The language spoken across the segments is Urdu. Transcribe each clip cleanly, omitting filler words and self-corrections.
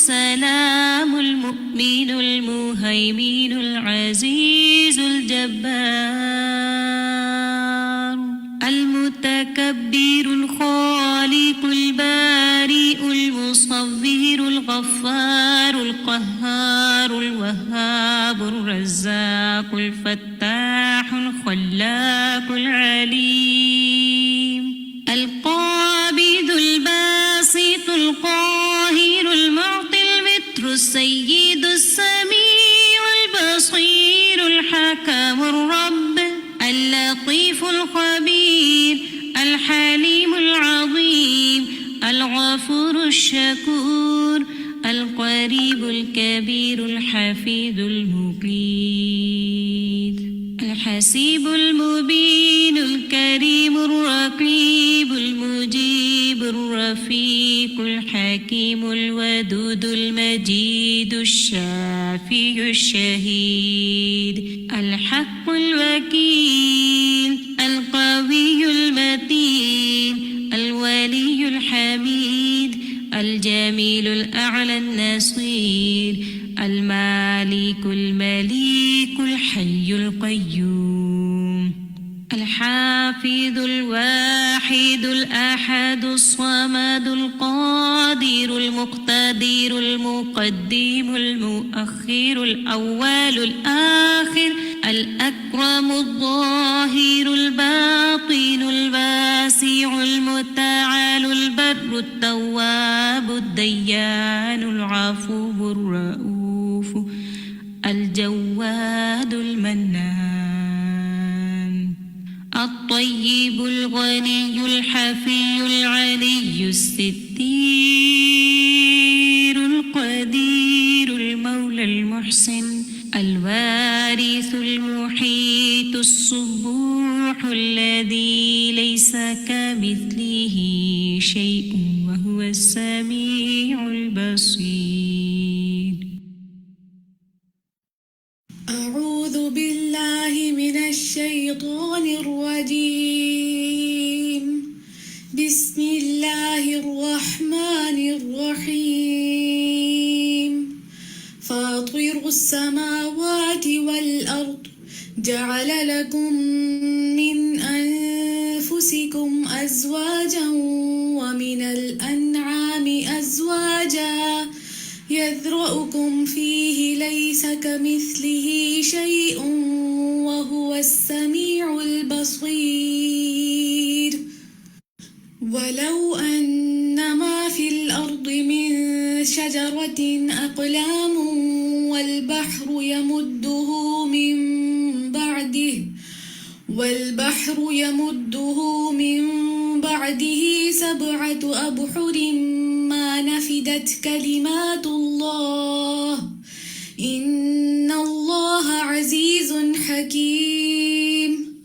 السلام المؤمن المهيمن العزيز الجبار المتكبر الخالق البارئ المصور الغفار القهار الوهاب الرزاق الفتاح الخلاق العليم القابض الباسط القاهر المعطي المتر السيد السميع البصير الحكم الرب اللطيف الخبير الحليم العظيم الغفور الشكور القريب الكبير الحفيظ المقيت الحسيب المبين الكريم الرقيب المجيب الرفيق الحكيم الودود المجيد الشافي الشهيد الحق الوكيل القوي المتين الولي الحميد الجميل الأعلى النصير المالك المليك الحي القيوم الحافظ الواحد الأحد الصمد القادر المقتدر المقدم المؤخر الأول الآخر الأكرم الظاهر الباطن الواسع المتعال البر التواب الديان العفو الرؤوف الجواد المنان الطيب الغني الحفي العلي الستير القدير المولى المحسن الوارث المحيط الصبوح الذي ليس كمثله شيء وهو السميع البصير. أعوذ بالله من الشيطان الرجيم. بسم الله الرحمن الرحيم. فاطر السماوات والأرض جعل لكم من أنفسكم أزواجا ومن الأنعام أزواجا يذرأكم فيه ليس كمثله شيء وهو السميع البصير. ولو أن ما في الأرض من شجرة أقلام والبحر يمده من بعده 7 أبحر ما نفدت كلمات الله إن الله عزيز حكيم.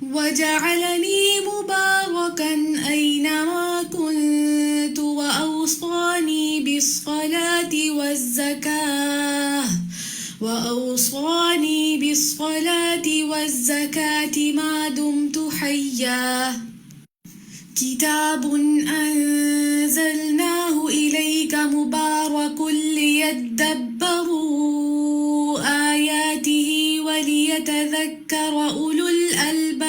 وجعلني مباركا أينما كنت وأوصاني بالصلاة والزكاة ما دمت حيا. كتاب أنزلناه إليك مبارك ليدبروا آياته وليتذكر أولو الألباب.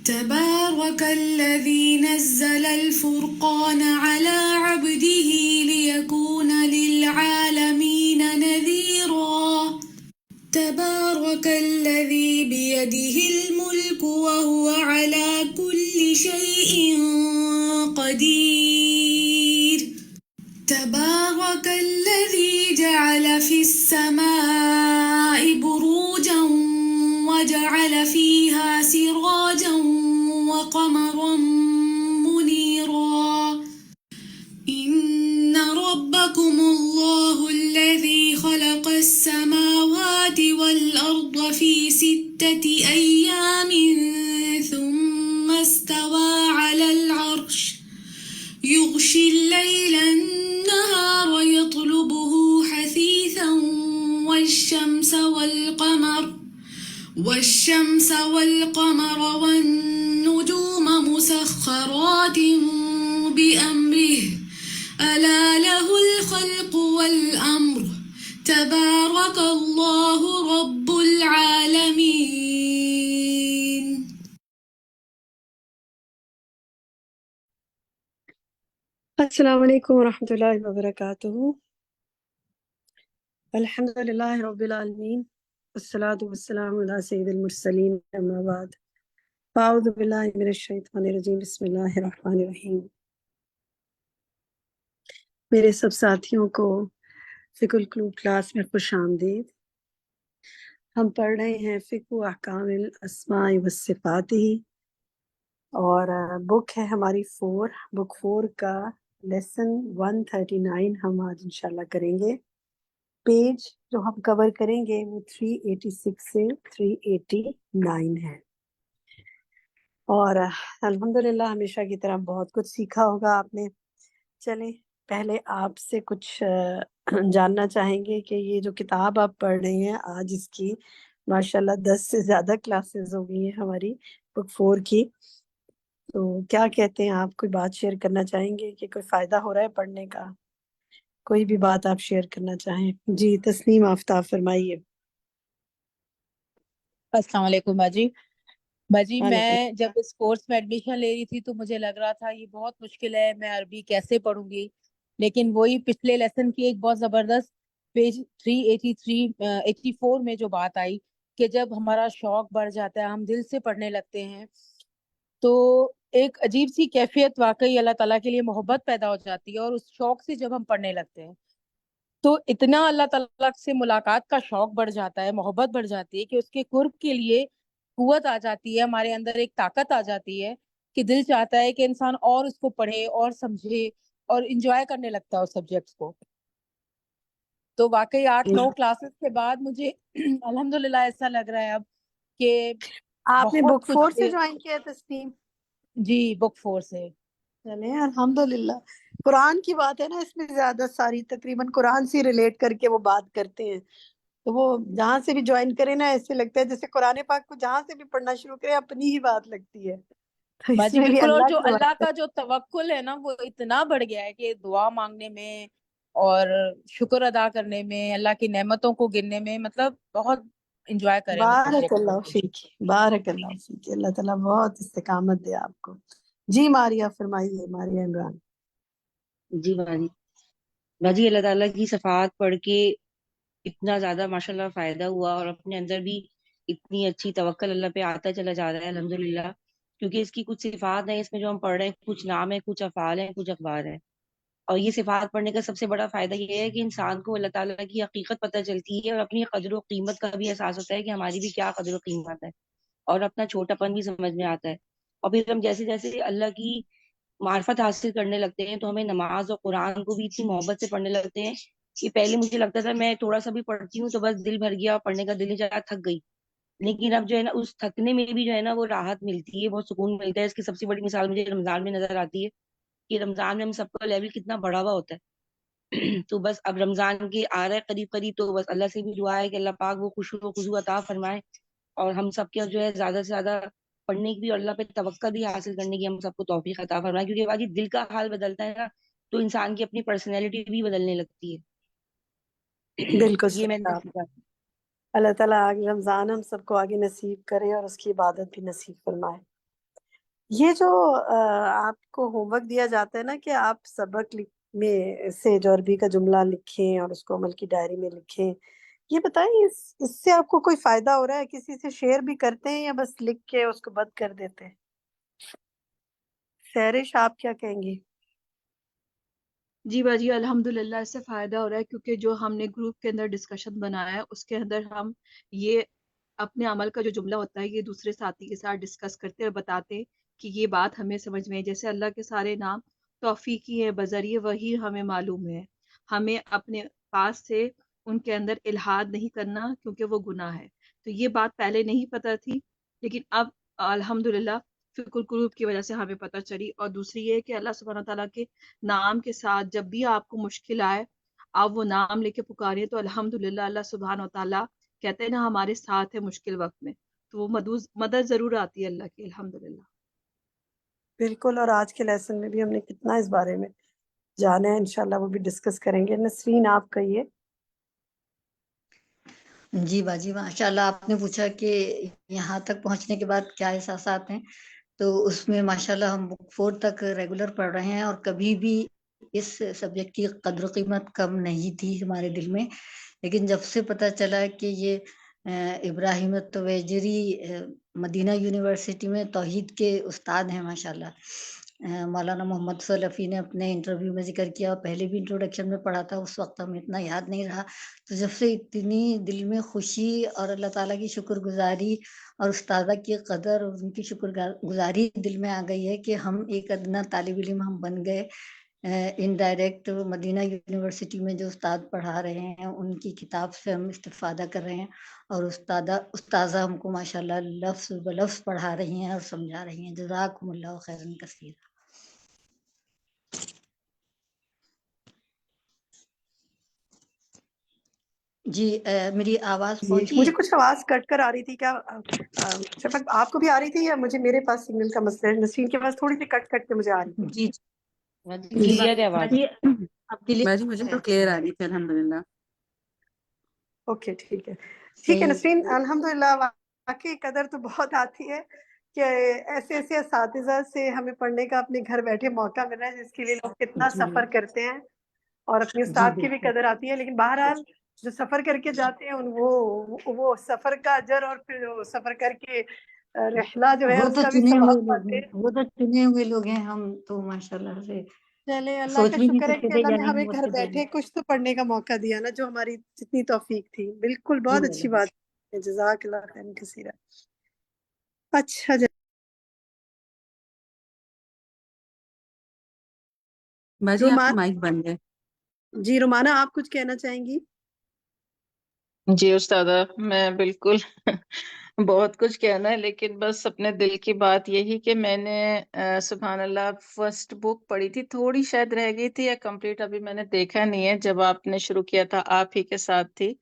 تبارك الذي نزل الفرقان على عبده ليكون للعالمين نذيرا. تبارك الذي بيده الملك وهو على كل شيء قدير. تبارك الذي جعل في السماء بروجا وجعل فيها سراجا وقمرا منيرا. إن ربكم الله الذي خلق السماوات والأرض في 6 أيام ثم استوى على العرش يغشي الليل النهار يطلبه حثيثا والشمس والقمر والنجوم مسخرات بأمره ألا السلام علیکم ورحمۃ اللہ وبرکاتہ. الحمد للہ رب العالمین والصلاة والسلام علی سید المرسلین اما بعد فاعوذ باللہ من الشیطان الرجیم بسم اللہ الرحمن الرحیم. میرے سب ساتھیوں کو فقہ القلوب کلاس میں خوش آمدید. ہم پڑھ رہے ہیں فقہ احکام الاسماء والصفات ہی، اور بک ہے ہماری بک 4 کا لیسن 139 ہم آج انشاءاللہ کریں گے. پیج جو ہم کور کریں گے وہ 386 سے 389 ہے. اور الحمدللہ ہمیشہ کی طرح بہت کچھ سیکھا ہوگا آپ نے. چلیں پہلے آپ سے کچھ جاننا چاہیں گے کہ یہ جو کتاب آپ پڑھ رہے ہیں آج، اس کی ماشاءاللہ 10 سے زیادہ کلاسز ہو گئی ہیں ہماری بک 4 کی. تو کیا کہتے ہیں آپ؟ کوئی بات شیئر کرنا چاہیں گے کہ کوئی فائدہ ہو رہا ہے پڑھنے کا؟ کوئی بھی بات آپ شیئر کرنا چاہیں. جی تسنیم آفتاب فرمائیے. السلام علیکم باجی. باجی وعلیکم. میں جب اس کورس میں ایڈمیشن لے رہی تھی تو مجھے لگ رہا تھا یہ بہت مشکل ہے، میں عربی کیسے پڑھوں گی. لیکن وہی پچھلے لیسن کی ایک بہت زبردست پیج 384 میں جو بات آئی کہ جب ہمارا شوق بڑھ جاتا ہے، ہم دل سے پڑھنے لگتے ہیں، تو ایک عجیب سی کیفیت واقعی اللہ تعالیٰ کے لیے محبت پیدا ہو جاتی ہے. اور اس شوق سے جب ہم پڑھنے لگتے ہیں تو اتنا اللہ تعالیٰ سے ملاقات کا شوق بڑھ جاتا ہے، محبت بڑھ جاتی ہے کہ اس کے قرب کے لیے قوت آ جاتی ہے، ہمارے اندر ایک طاقت آ جاتی ہے کہ دل چاہتا ہے کہ انسان اور اس کو پڑھے اور سمجھے اور انجوائے کرنے لگتا ہے اس سبجیکٹس کو. تو واقعی 8-9 کلاسز کے بعد مجھے الحمدللہ ایسا لگ رہا ہے اب کہ آپ نے بہت بک کچھ 4 سے جوائن کیا تسنیم؟ جی بک 4 سے. چلیں الحمدللہ. قرآن کی بات ہے نا، اس میں زیادہ ساری تقریباً قرآن سے ریلیٹ کر کے وہ بات کرتے ہیں. تو وہ جہاں سے بھی جوائن کرے نا، ایسے لگتا ہے جیسے قرآن پاک کو جہاں سے بھی پڑھنا شروع کرے اپنی ہی بات لگتی ہے. تو اس باجی میں بھی بالکل. اور اللہ جو کی اللہ بات ہے. کا جو توکل ہے نا وہ اتنا بڑھ گیا ہے کہ دعا مانگنے میں اور شکر ادا کرنے میں، اللہ کی نعمتوں کو گننے میں، مطلب بہت انجوائے کریں اس بارک سبجیکٹ اللہ کو. فیک، بارک اللہ فیک. اللہ تعالیٰ بہت استقامت دے آپ کو. جی ماریہ فرمائیے، ماریہ عمران. جی باجی اللہ تعالیٰ کی صفات پڑھ کے اتنا زیادہ ماشاءاللہ فائدہ ہوا، اور اپنے اندر بھی اتنی اچھی توکل اللہ پہ آتا چلا جا رہا ہے الحمدللہ. کیونکہ اس کی کچھ صفات ہیں اس میں جو ہم پڑھ رہے ہیں، کچھ نام ہے، کچھ افعال ہیں، کچھ اخبار ہیں. اور یہ صفات پڑھنے کا سب سے بڑا فائدہ یہ ہے کہ انسان کو اللہ تعالیٰ کی حقیقت پتہ چلتی ہے، اور اپنی قدر و قیمت کا بھی احساس ہوتا ہے کہ ہماری بھی کیا قدر و قیمت ہے، اور اپنا چھوٹا پن بھی سمجھ میں آتا ہے. اور پھر ہم جیسے جیسے اللہ کی معرفت حاصل کرنے لگتے ہیں تو ہمیں نماز اور قرآن کو بھی اتنی محبت سے پڑھنے لگتے ہیں کہ پہلے مجھے لگتا تھا میں تھوڑا سا بھی پڑھتی ہوں تو بس دل بھر گیا، پڑھنے کا دل ہی چاہا، تھک گئی. لیکن اب جو ہے نا، اس تھکنے میں بھی جو ہے نا وہ راحت ملتی ہے، بہت سکون ملتا ہے. اس کی سب سے بڑی مثال مجھے رمضان میں نظر آتی ہے کہ رمضان میں ہم سب کا لیول کتنا بڑھا ہوا ہوتا ہے. تو بس اب رمضان کے آ رہا ہے قریب قریب، تو بس اللہ سے بھی دعا ہے کہ اللہ پاک وہ خوشی و خضوع عطا فرمائے، اور ہم سب کے جو ہے زیادہ سے زیادہ پڑھنے کی بھی اور اللہ پہ توقع بھی حاصل کرنے کی ہم سب کو توفیق عطا فرمائے. کیونکہ باجی دل کا حال بدلتا ہے نا تو انسان کی اپنی پرسنالٹی بھی بدلنے لگتی ہے. بالکل یہ میں صحیح نے آپ. سیکھا. اللہ تعالیٰ آگے رمضان ہم سب کو آگے نصیب کرے اور اس کی عبادت بھی نصیب فرمائے. یہ جو آپ کو ہوم ورک دیا جاتا ہے نا کہ آپ سبق میں سے جو عربی کا جملہ لکھیں اور اس کو عمل کی ڈائری میں لکھیں، یہ بتائیں اس سے آپ کو کوئی فائدہ ہو رہا ہے؟ کسی سے شیئر بھی کرتے ہیں یا بس لکھ کے اس کو بند کر دیتے ہیں؟ سہرش آپ کیا کہیں گی؟ جی باجی الحمدللہ اس سے فائدہ ہو رہا ہے، کیونکہ جو ہم نے گروپ کے اندر ڈسکشن بنایا ہے اس کے اندر ہم یہ اپنے عمل کا جو جملہ ہوتا ہے یہ دوسرے ساتھی کے ساتھ ڈسکس کرتے اور بتاتے کہ یہ بات ہمیں سمجھ میں ہے. جیسے اللہ کے سارے نام توفیقی ہے، بذریعہ وہی ہمیں معلوم ہے. ہمیں اپنے پاس سے ان کے اندر الحاد نہیں کرنا کیونکہ وہ گناہ ہے. تو یہ بات پہلے نہیں پتہ تھی، لیکن اب الحمدللہ فکر القلوب کی وجہ سے ہمیں پتہ چلی. اور دوسری یہ کہ اللہ سبحانہ تعالیٰ کے نام کے ساتھ جب بھی آپ کو مشکل آئے آپ وہ نام لے کے پکاریں تو الحمدللہ اللہ سبحانہ و تعالیٰ کہتے ہیں نا ہمارے ساتھ ہے مشکل وقت میں، تو وہ مدد ضرور آتی ہے اللہ کی الحمدللہ. بالکل. اور آج کے لیسن میں بھی ہم نے کتنا اس بارے میں جانا ہے، انشاءاللہ وہ بھی ڈسکس کریں گے. نسرین آپ کہیے. جی باجی ماشاء اللہ آپ نے پوچھا کہ یہاں تک پہنچنے کے بعد کیا احساسات ہیں، تو اس میں ماشاء اللہ ہم بک 4 تک ریگولر پڑھ رہے ہیں، اور کبھی بھی اس سبجیکٹ کی قدر و قیمت کم نہیں تھی ہمارے دل میں، لیکن جب سے پتہ چلا کہ یہ ابراہیم التویجری مدینہ یونیورسٹی میں توحید کے استاد ہیں ماشاءاللہ، مولانا محمد سلفی نے اپنے انٹرویو میں ذکر کیا، پہلے بھی انٹروڈکشن میں پڑھا تھا، اس وقت ہمیں اتنا یاد نہیں رہا، تو جب سے اتنی دل میں خوشی اور اللہ تعالیٰ کی شکر گزاری اور استاذہ کی قدر اور ان کی شکر گزاری دل میں آ گئی ہے کہ ہم ایک ادنا طالب علم ہم بن گئے، انڈائریکٹ مدینہ یونیورسٹی میں جو استاد پڑھا رہے ہیں ان کی کتاب سے ہم استفادہ کر رہے ہیں، اور استاذہ ہم کو ماشاءاللہ لفظ بلفظ پڑھا رہی ہیں اور سمجھا رہی ہیں، جزاکم اللہ خیرا کثیرا۔ جی میری آواز جی پہنچی مجھے ہے؟ کچھ آواز کٹ کر آ رہی تھی، کیا شفق آپ کو بھی آ رہی تھی یا مجھے میرے پاس سگنل کا مسئلہ ہے؟ نسرین کے پاس تھوڑی سی کٹ کٹ کے مجھے آ رہی تھی۔ جی باجی جی کلیئر ہے آواز؟ باجی اب کلیئر باجی مجھے تو کلیئر آ رہی تھی الحمدللہ۔ اوکے ٹھیک ہے صحیح۔ نسرین، الحمدللہ واقعی قدر تو بہت آتی ہے کہ ایسے ایسے اساتذہ سے ہمیں پڑھنے کا اپنے گھر بیٹھے موقع مل رہا ہے، جس کے لیے لوگ کتنا جی سفر کرتے ہیں، اور اپنے جی استاد کی بھی بالکل، قدر آتی ہے۔ لیکن بہرحال جو سفر کر کے جاتے ہیں وہ سفر کا اجر اور پھر وہ سفر کر کے رحلہ جو ہے وہ اس تو کا بھی چنے ہوئے ثواب لوگ پاتے ہیں، ہیں۔ وہ تو چنے ہوئے لوگ ہیں، ہم تو ماشاءاللہ سے چلے اللہ سوچ کا بھی نہیں شکر ہے سکتے کہ تھے اللہ نے جانے ہمیں کی گھر وقت دے بیٹھے کچھ تو پڑھنے کا موقع دیا نا، جو ہماری جتنی توفیق تھی۔ بالکل جی بہت اچھی الحمد۔ بات ہے، جزاک اللہ خیر کثیرا۔ اچھا باجی آپ کا مائک بند ہے۔ جی رومانہ آپ کچھ کہنا چاہیں گی؟ جی استاذہ، میں بالکل بہت کچھ کہنا ہے، لیکن بس اپنے دل کی بات یہی کہ میں نے سبحان اللہ فرسٹ بک پڑھی تھی، تھوڑی شاید رہ گئی تھی یا کمپلیٹ ابھی میں نے دیکھا نہیں ہے، جب آپ نے شروع کیا تھا آپ ہی کے ساتھ تھی،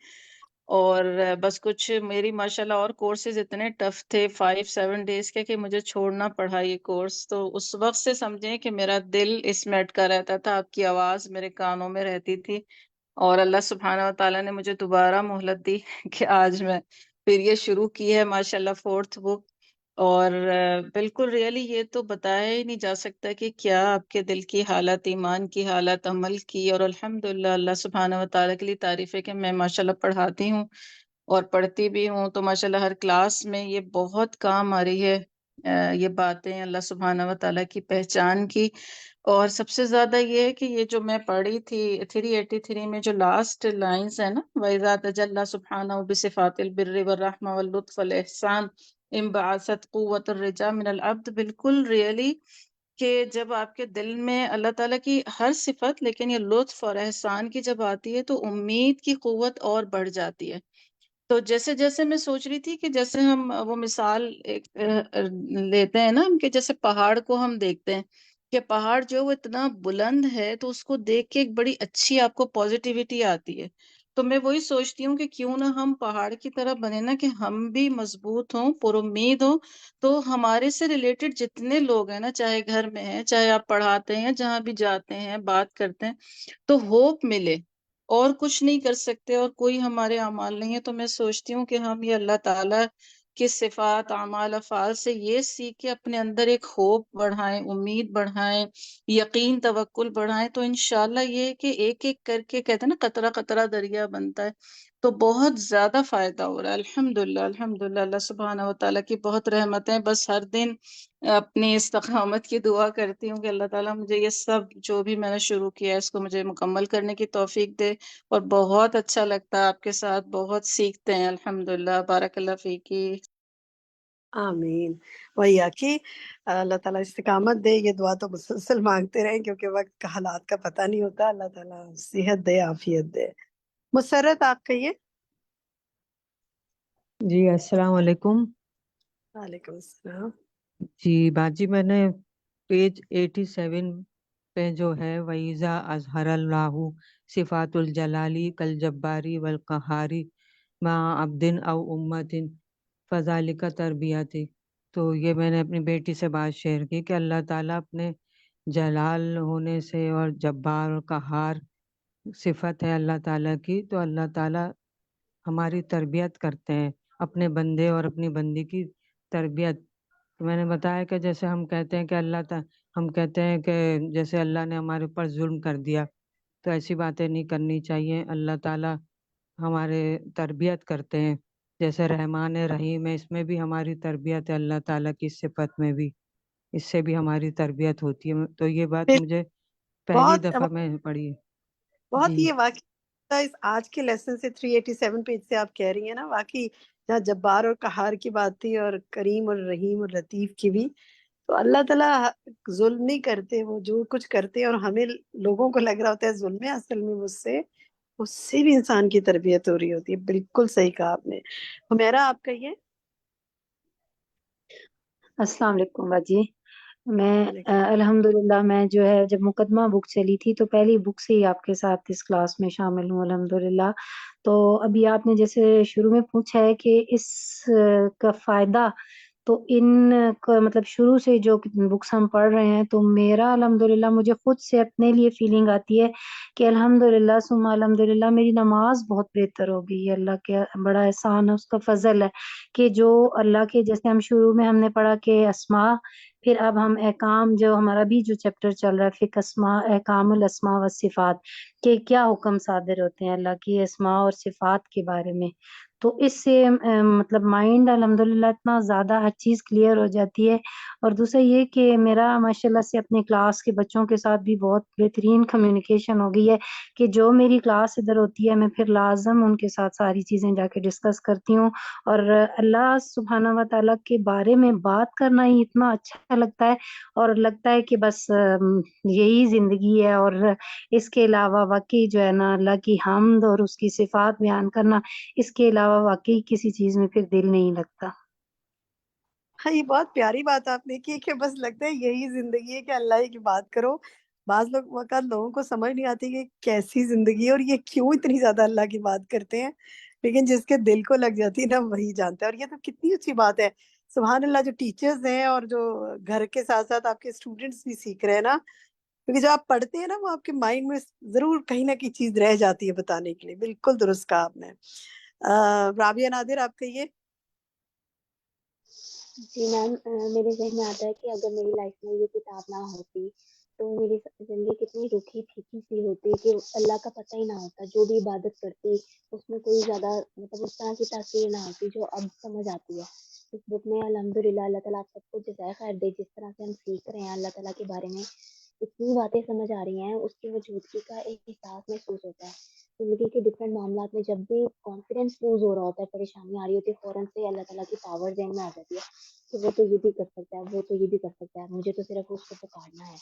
اور بس کچھ میری ماشاءاللہ اور کورسز اتنے ٹف تھے 5-7 ڈیز کے کہ مجھے چھوڑنا پڑا یہ کورس، تو اس وقت سے سمجھیں کہ میرا دل اس میں اٹکا رہتا تھا، آپ کی آواز میرے کانوں میں رہتی تھی، اور اللہ سبحانہ و تعالیٰ نے مجھے دوبارہ مہلت دی کہ آج میں پھر یہ شروع کی ہے ماشاءاللہ 4th بک، اور بالکل ریئلی یہ تو بتایا ہی نہیں جا سکتا کہ کیا آپ کے دل کی حالت، ایمان کی حالت، عمل کی، اور الحمدللہ اللہ سبحانہ و تعالیٰ کے لیے تعریف ہے کہ میں ماشاءاللہ پڑھاتی ہوں اور پڑھتی بھی ہوں، تو ماشاءاللہ ہر کلاس میں یہ بہت کام آ رہی ہے یہ باتیں اللہ سبحانہ و تعالیٰ کی پہچان کی، اور سب سے زیادہ یہ ہے کہ یہ جو میں پڑھی تھی 383 میں جو لاسٹ لائنز ہے نا، وَإِذَا تَجَلَّى سُبْحَانَهُ بِصِفَاتِ الْبِرِّ وَالرَّحْمَةِ وَاللُّطْفِ وَالْإِحْسَانِ انبعثت قوت الرجا من العبد، بالکل ریئلی کہ جب آپ کے دل میں اللہ تعالیٰ کی ہر صفت، لیکن یہ لطف اور احسان کی جب آتی ہے تو امید کی قوت اور بڑھ جاتی ہے۔ تو جیسے جیسے میں سوچ رہی تھی کہ جیسے ہم وہ مثال ایک لیتے ہیں نا ہم، کہ جیسے پہاڑ کو ہم دیکھتے ہیں کہ پہاڑ جو وہ اتنا بلند ہے تو اس کو دیکھ کے ایک بڑی اچھی آپ کو پازیٹیوٹی آتی ہے، تو میں وہی سوچتی ہوں کہ کیوں نہ ہم پہاڑ کی طرح بنے نا، کہ ہم بھی مضبوط ہوں، پر امید ہوں، تو ہمارے سے ریلیٹڈ جتنے لوگ ہیں نا، چاہے گھر میں ہیں، چاہے آپ پڑھاتے ہیں، جہاں بھی جاتے ہیں بات کرتے ہیں، تو ہوپ ملے، اور کچھ نہیں کر سکتے اور کوئی ہمارے اعمال نہیں ہے، تو میں سوچتی ہوں کہ ہم یہ اللہ تعالیٰ کی صفات، اعمال، افعال سے یہ سیکھ کے اپنے اندر ایک ہوپ بڑھائیں، امید بڑھائیں، یقین، توکل بڑھائیں، تو انشاءاللہ یہ کہ ایک ایک کر کے کہتے ہیں نا قطرہ قطرہ دریا بنتا ہے، تو بہت زیادہ فائدہ ہو رہا ہے الحمدللہ الحمدللہ، اللہ سبحانہ و تعالیٰ کی بہت رحمتیں، بس ہر دن اپنی استقامت کی دعا کرتی ہوں کہ اللہ تعالیٰ مجھے یہ سب جو بھی میں نے شروع کیا ہے اس کو مجھے مکمل کرنے کی توفیق دے، اور بہت اچھا لگتا ہے آپ کے ساتھ، بہت سیکھتے ہیں الحمدللہ، بارک اللہ فیکی۔ آمین وہی کہ اللہ تعالیٰ استقامت دے، یہ دعا تو مسلسل مانگتے رہیں کیونکہ وقت کا حالات کا پتہ نہیں ہوتا، اللہ تعالیٰ صحت دے، عافیت دے۔ مسرت آپ کہیے۔ جی السلام علیکم۔ وعلیکم السلام۔ جی باجی میں نے پیج 87 پہ جو ہے وَإِذَا أَظْهَرَ اللَّهُ صِفَاتُ الْجَلَالِ كَالْجَبَّارِ وَالْقَهَّارِ مَعَ عَبْدٍ أَوْ أُمَّةٍ فَذَلِكَ تَرْبِيَتِ، تو یہ میں نے اپنی بیٹی سے بات شیئر کی کہ اللہ تعالیٰ اپنے جلال ہونے سے اور جبار اور قہار صفت ہے اللہ تعالیٰ کی، تو اللہ تعالیٰ ہماری تربیت کرتے ہیں، اپنے بندے اور اپنی بندی کی تربیت۔ میں نے بتایا کہ جیسے ہم کہتے ہیں کہ اللہ تعالیٰ ہم کہتے ہیں کہ جیسے اللہ نے ہمارے اوپر ظلم کر دیا، تو ایسی باتیں نہیں کرنی چاہیے. اللہ تعالیٰ ہمارے تربیت کرتے ہیں، جیسے رحمان رحیم ہے، اس میں بھی ہماری تربیت ہے، اللہ تعالیٰ کی صفت میں بھی اس سے بھی ہماری تربیت ہوتی ہے. تو یہ بات مجھے پہلی بہت دفعہ میں پڑھی. بہت جی یہ واقعی اس آج کے لیسن سے 387 پیج سے آپ کہہ رہی ہیں نا، واقعی جہاں جبار اور قہار کی بات تھی اور کریم اور رحیم اور لطیف کی بھی، تو اللہ تعالیٰ ظلم نہیں کرتے. وہ جو کچھ کرتے ہیں اور ہمیں لوگوں کو لگ رہا ہوتا ہے ظلم ہے، اصل میں اس سے بھی انسان کی تربیت ہو رہی ہوتی ہے. بالکل صحیح کہا آپ نے. حمیرہ آپ کہیے. السلام علیکم باجی. میں الحمدللہ میں جو ہے جب مقدمہ بک چلی تھی تو پہلی بک سے ہی آپ کے ساتھ اس کلاس میں شامل ہوں الحمدللہ. تو ابھی آپ نے جیسے شروع میں پوچھا ہے کہ اس کا فائدہ، تو ان کا مطلب شروع سے جو بکس ہم پڑھ رہے ہیں تو میرا الحمدللہ مجھے خود سے اپنے لیے فیلنگ آتی ہے کہ الحمدللہ ثم الحمدللہ میری نماز بہت بہتر ہو گئی ہے. اللہ کے بڑا احسان ہے، اس کا فضل ہے کہ جو اللہ کے، جیسے ہم شروع میں ہم نے پڑھا کہ اسماء، پھر اب ہم احکام، جو ہمارا بھی جو چیپٹر چل رہا ہے فقہ اسماء احکام الاسماء والصفات، کہ کیا حکم صادر ہوتے ہیں اللہ کی اسماء اور صفات کے بارے میں. تو اس سے مطلب مائنڈ الحمدللہ اتنا زیادہ ہر چیز کلیئر ہو جاتی ہے. اور دوسرا یہ کہ میرا ماشاءاللہ سے اپنے کلاس کے بچوں کے ساتھ بھی بہت بہترین کمیونیکیشن ہو گئی ہے کہ جو میری کلاس ادھر ہوتی ہے میں پھر لازم ان کے ساتھ ساری چیزیں جا کے ڈسکس کرتی ہوں. اور اللہ سبحانہ و تعالیٰ کے بارے میں بات کرنا ہی اتنا اچھا لگتا ہے، اور لگتا ہے کہ بس یہی زندگی ہے. اور اس کے علاوہ واقعی جو ہے نا اللہ کی حمد اور اس کی صفات بیان کرنا، اس کے علاوہ واقعی کسی چیز میں پھر دل نہیں لگتا. ہاں، یہ بہت پیاری بات آپ نے کی کہ بس لگتا ہے یہی زندگی ہے کہ اللہ ہی کی بات کرو. بعض وقت لوگوں کو سمجھ نہیں آتی کہ کیسی زندگی ہے اور یہ کیوں اتنی زیادہ اللہ کی بات کرتے ہیں، لیکن جس کے دل کو لگ جاتی ہے نا وہی جانتا ہے. اور یہ تو کتنی اچھی بات ہے، سبحان اللہ. جو ٹیچرز ہیں اور جو گھر کے ساتھ ساتھ آپ کے اسٹوڈنٹس بھی سیکھ رہے ہیں نا، کیونکہ جب آپ پڑھتے ہیں نا وہ آپ کے مائنڈ میں ضرور کہیں نہ کہیں چیز رہ جاتی ہے بتانے کے لیے. بالکل درست کہا آپ نے. رابعہ نادر آپ کہیے. جی میم، میرے ذہن میں آتا ہے کہ اگر میری لائف میں یہ کتاب نہ ہوتی تو میری زندگی کتنی روکھی پھیکی سی ہوتی کہ اللہ کا پتہ ہی نہ ہوتا. جو بھی عبادت کرتی اس میں کوئی زیادہ مطلب اس طرح کی تاثیر نہ ہوتی جو اب سمجھ آتی ہے اس بک میں. الحمدللہ اللہ تعالیٰ آپ سب کو جزائے خیر دے. جس طرح سے ہم سیکھ رہے ہیں اللہ تعالیٰ کے بارے میں اتنی باتیں سمجھ آ رہی ہیں، اس کی وجودگی کا ایک احساس محسوس ہوتا ہے. زندگی کے ڈفرینٹ معاملات میں جب بھی کانفیڈینس لوز ہو رہا ہوتا ہے، پریشانی آ رہی ہوتی ہے، فوراً سے اللہ تعالیٰ کی پاور ذہن میں آ جاتی ہے کہ وہ تو یہ بھی کر سکتا ہے، وہ تو یہ بھی کر سکتا ہے، مجھے تو صرف اس کو پکارنا ہے.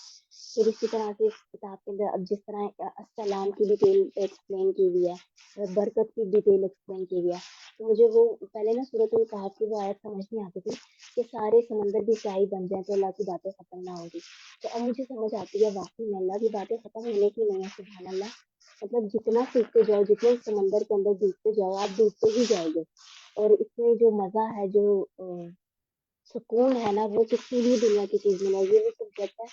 پھر اسی طرح سے اس کتاب کے اندر اب جس طرح السلام کی ڈیٹیل ایکسپلین کی ہوئی ہے، برکت کی ڈیٹیل ایکسپلین کی ہوئی ہے، تو مجھے وہ پہلے نا سورۃ الکہف کی وہ آیت سمجھ نہیں آتی تھی کہ سارے سمندر بھی کیا ہی بن جائیں تو اللہ کی باتیں ختم نہ ہوگی. تو اب مجھے سمجھ آتی ہے واقعی میں اللہ کی باتیں ختم ہونے کی نہیں ہے. سبحان اللہ، مطلب جتنا سیکھتے جاؤ، جتنے سمندر کے اندر ڈوبتے جاؤ، آپ ڈوبتے ہی جاؤ گے. اور اس میں جو مزہ ہے، جو سکون ہے نا، وہ کسی بھی دنیا کی چیز میں نہیں. یہ وہ سبجیکٹ ہے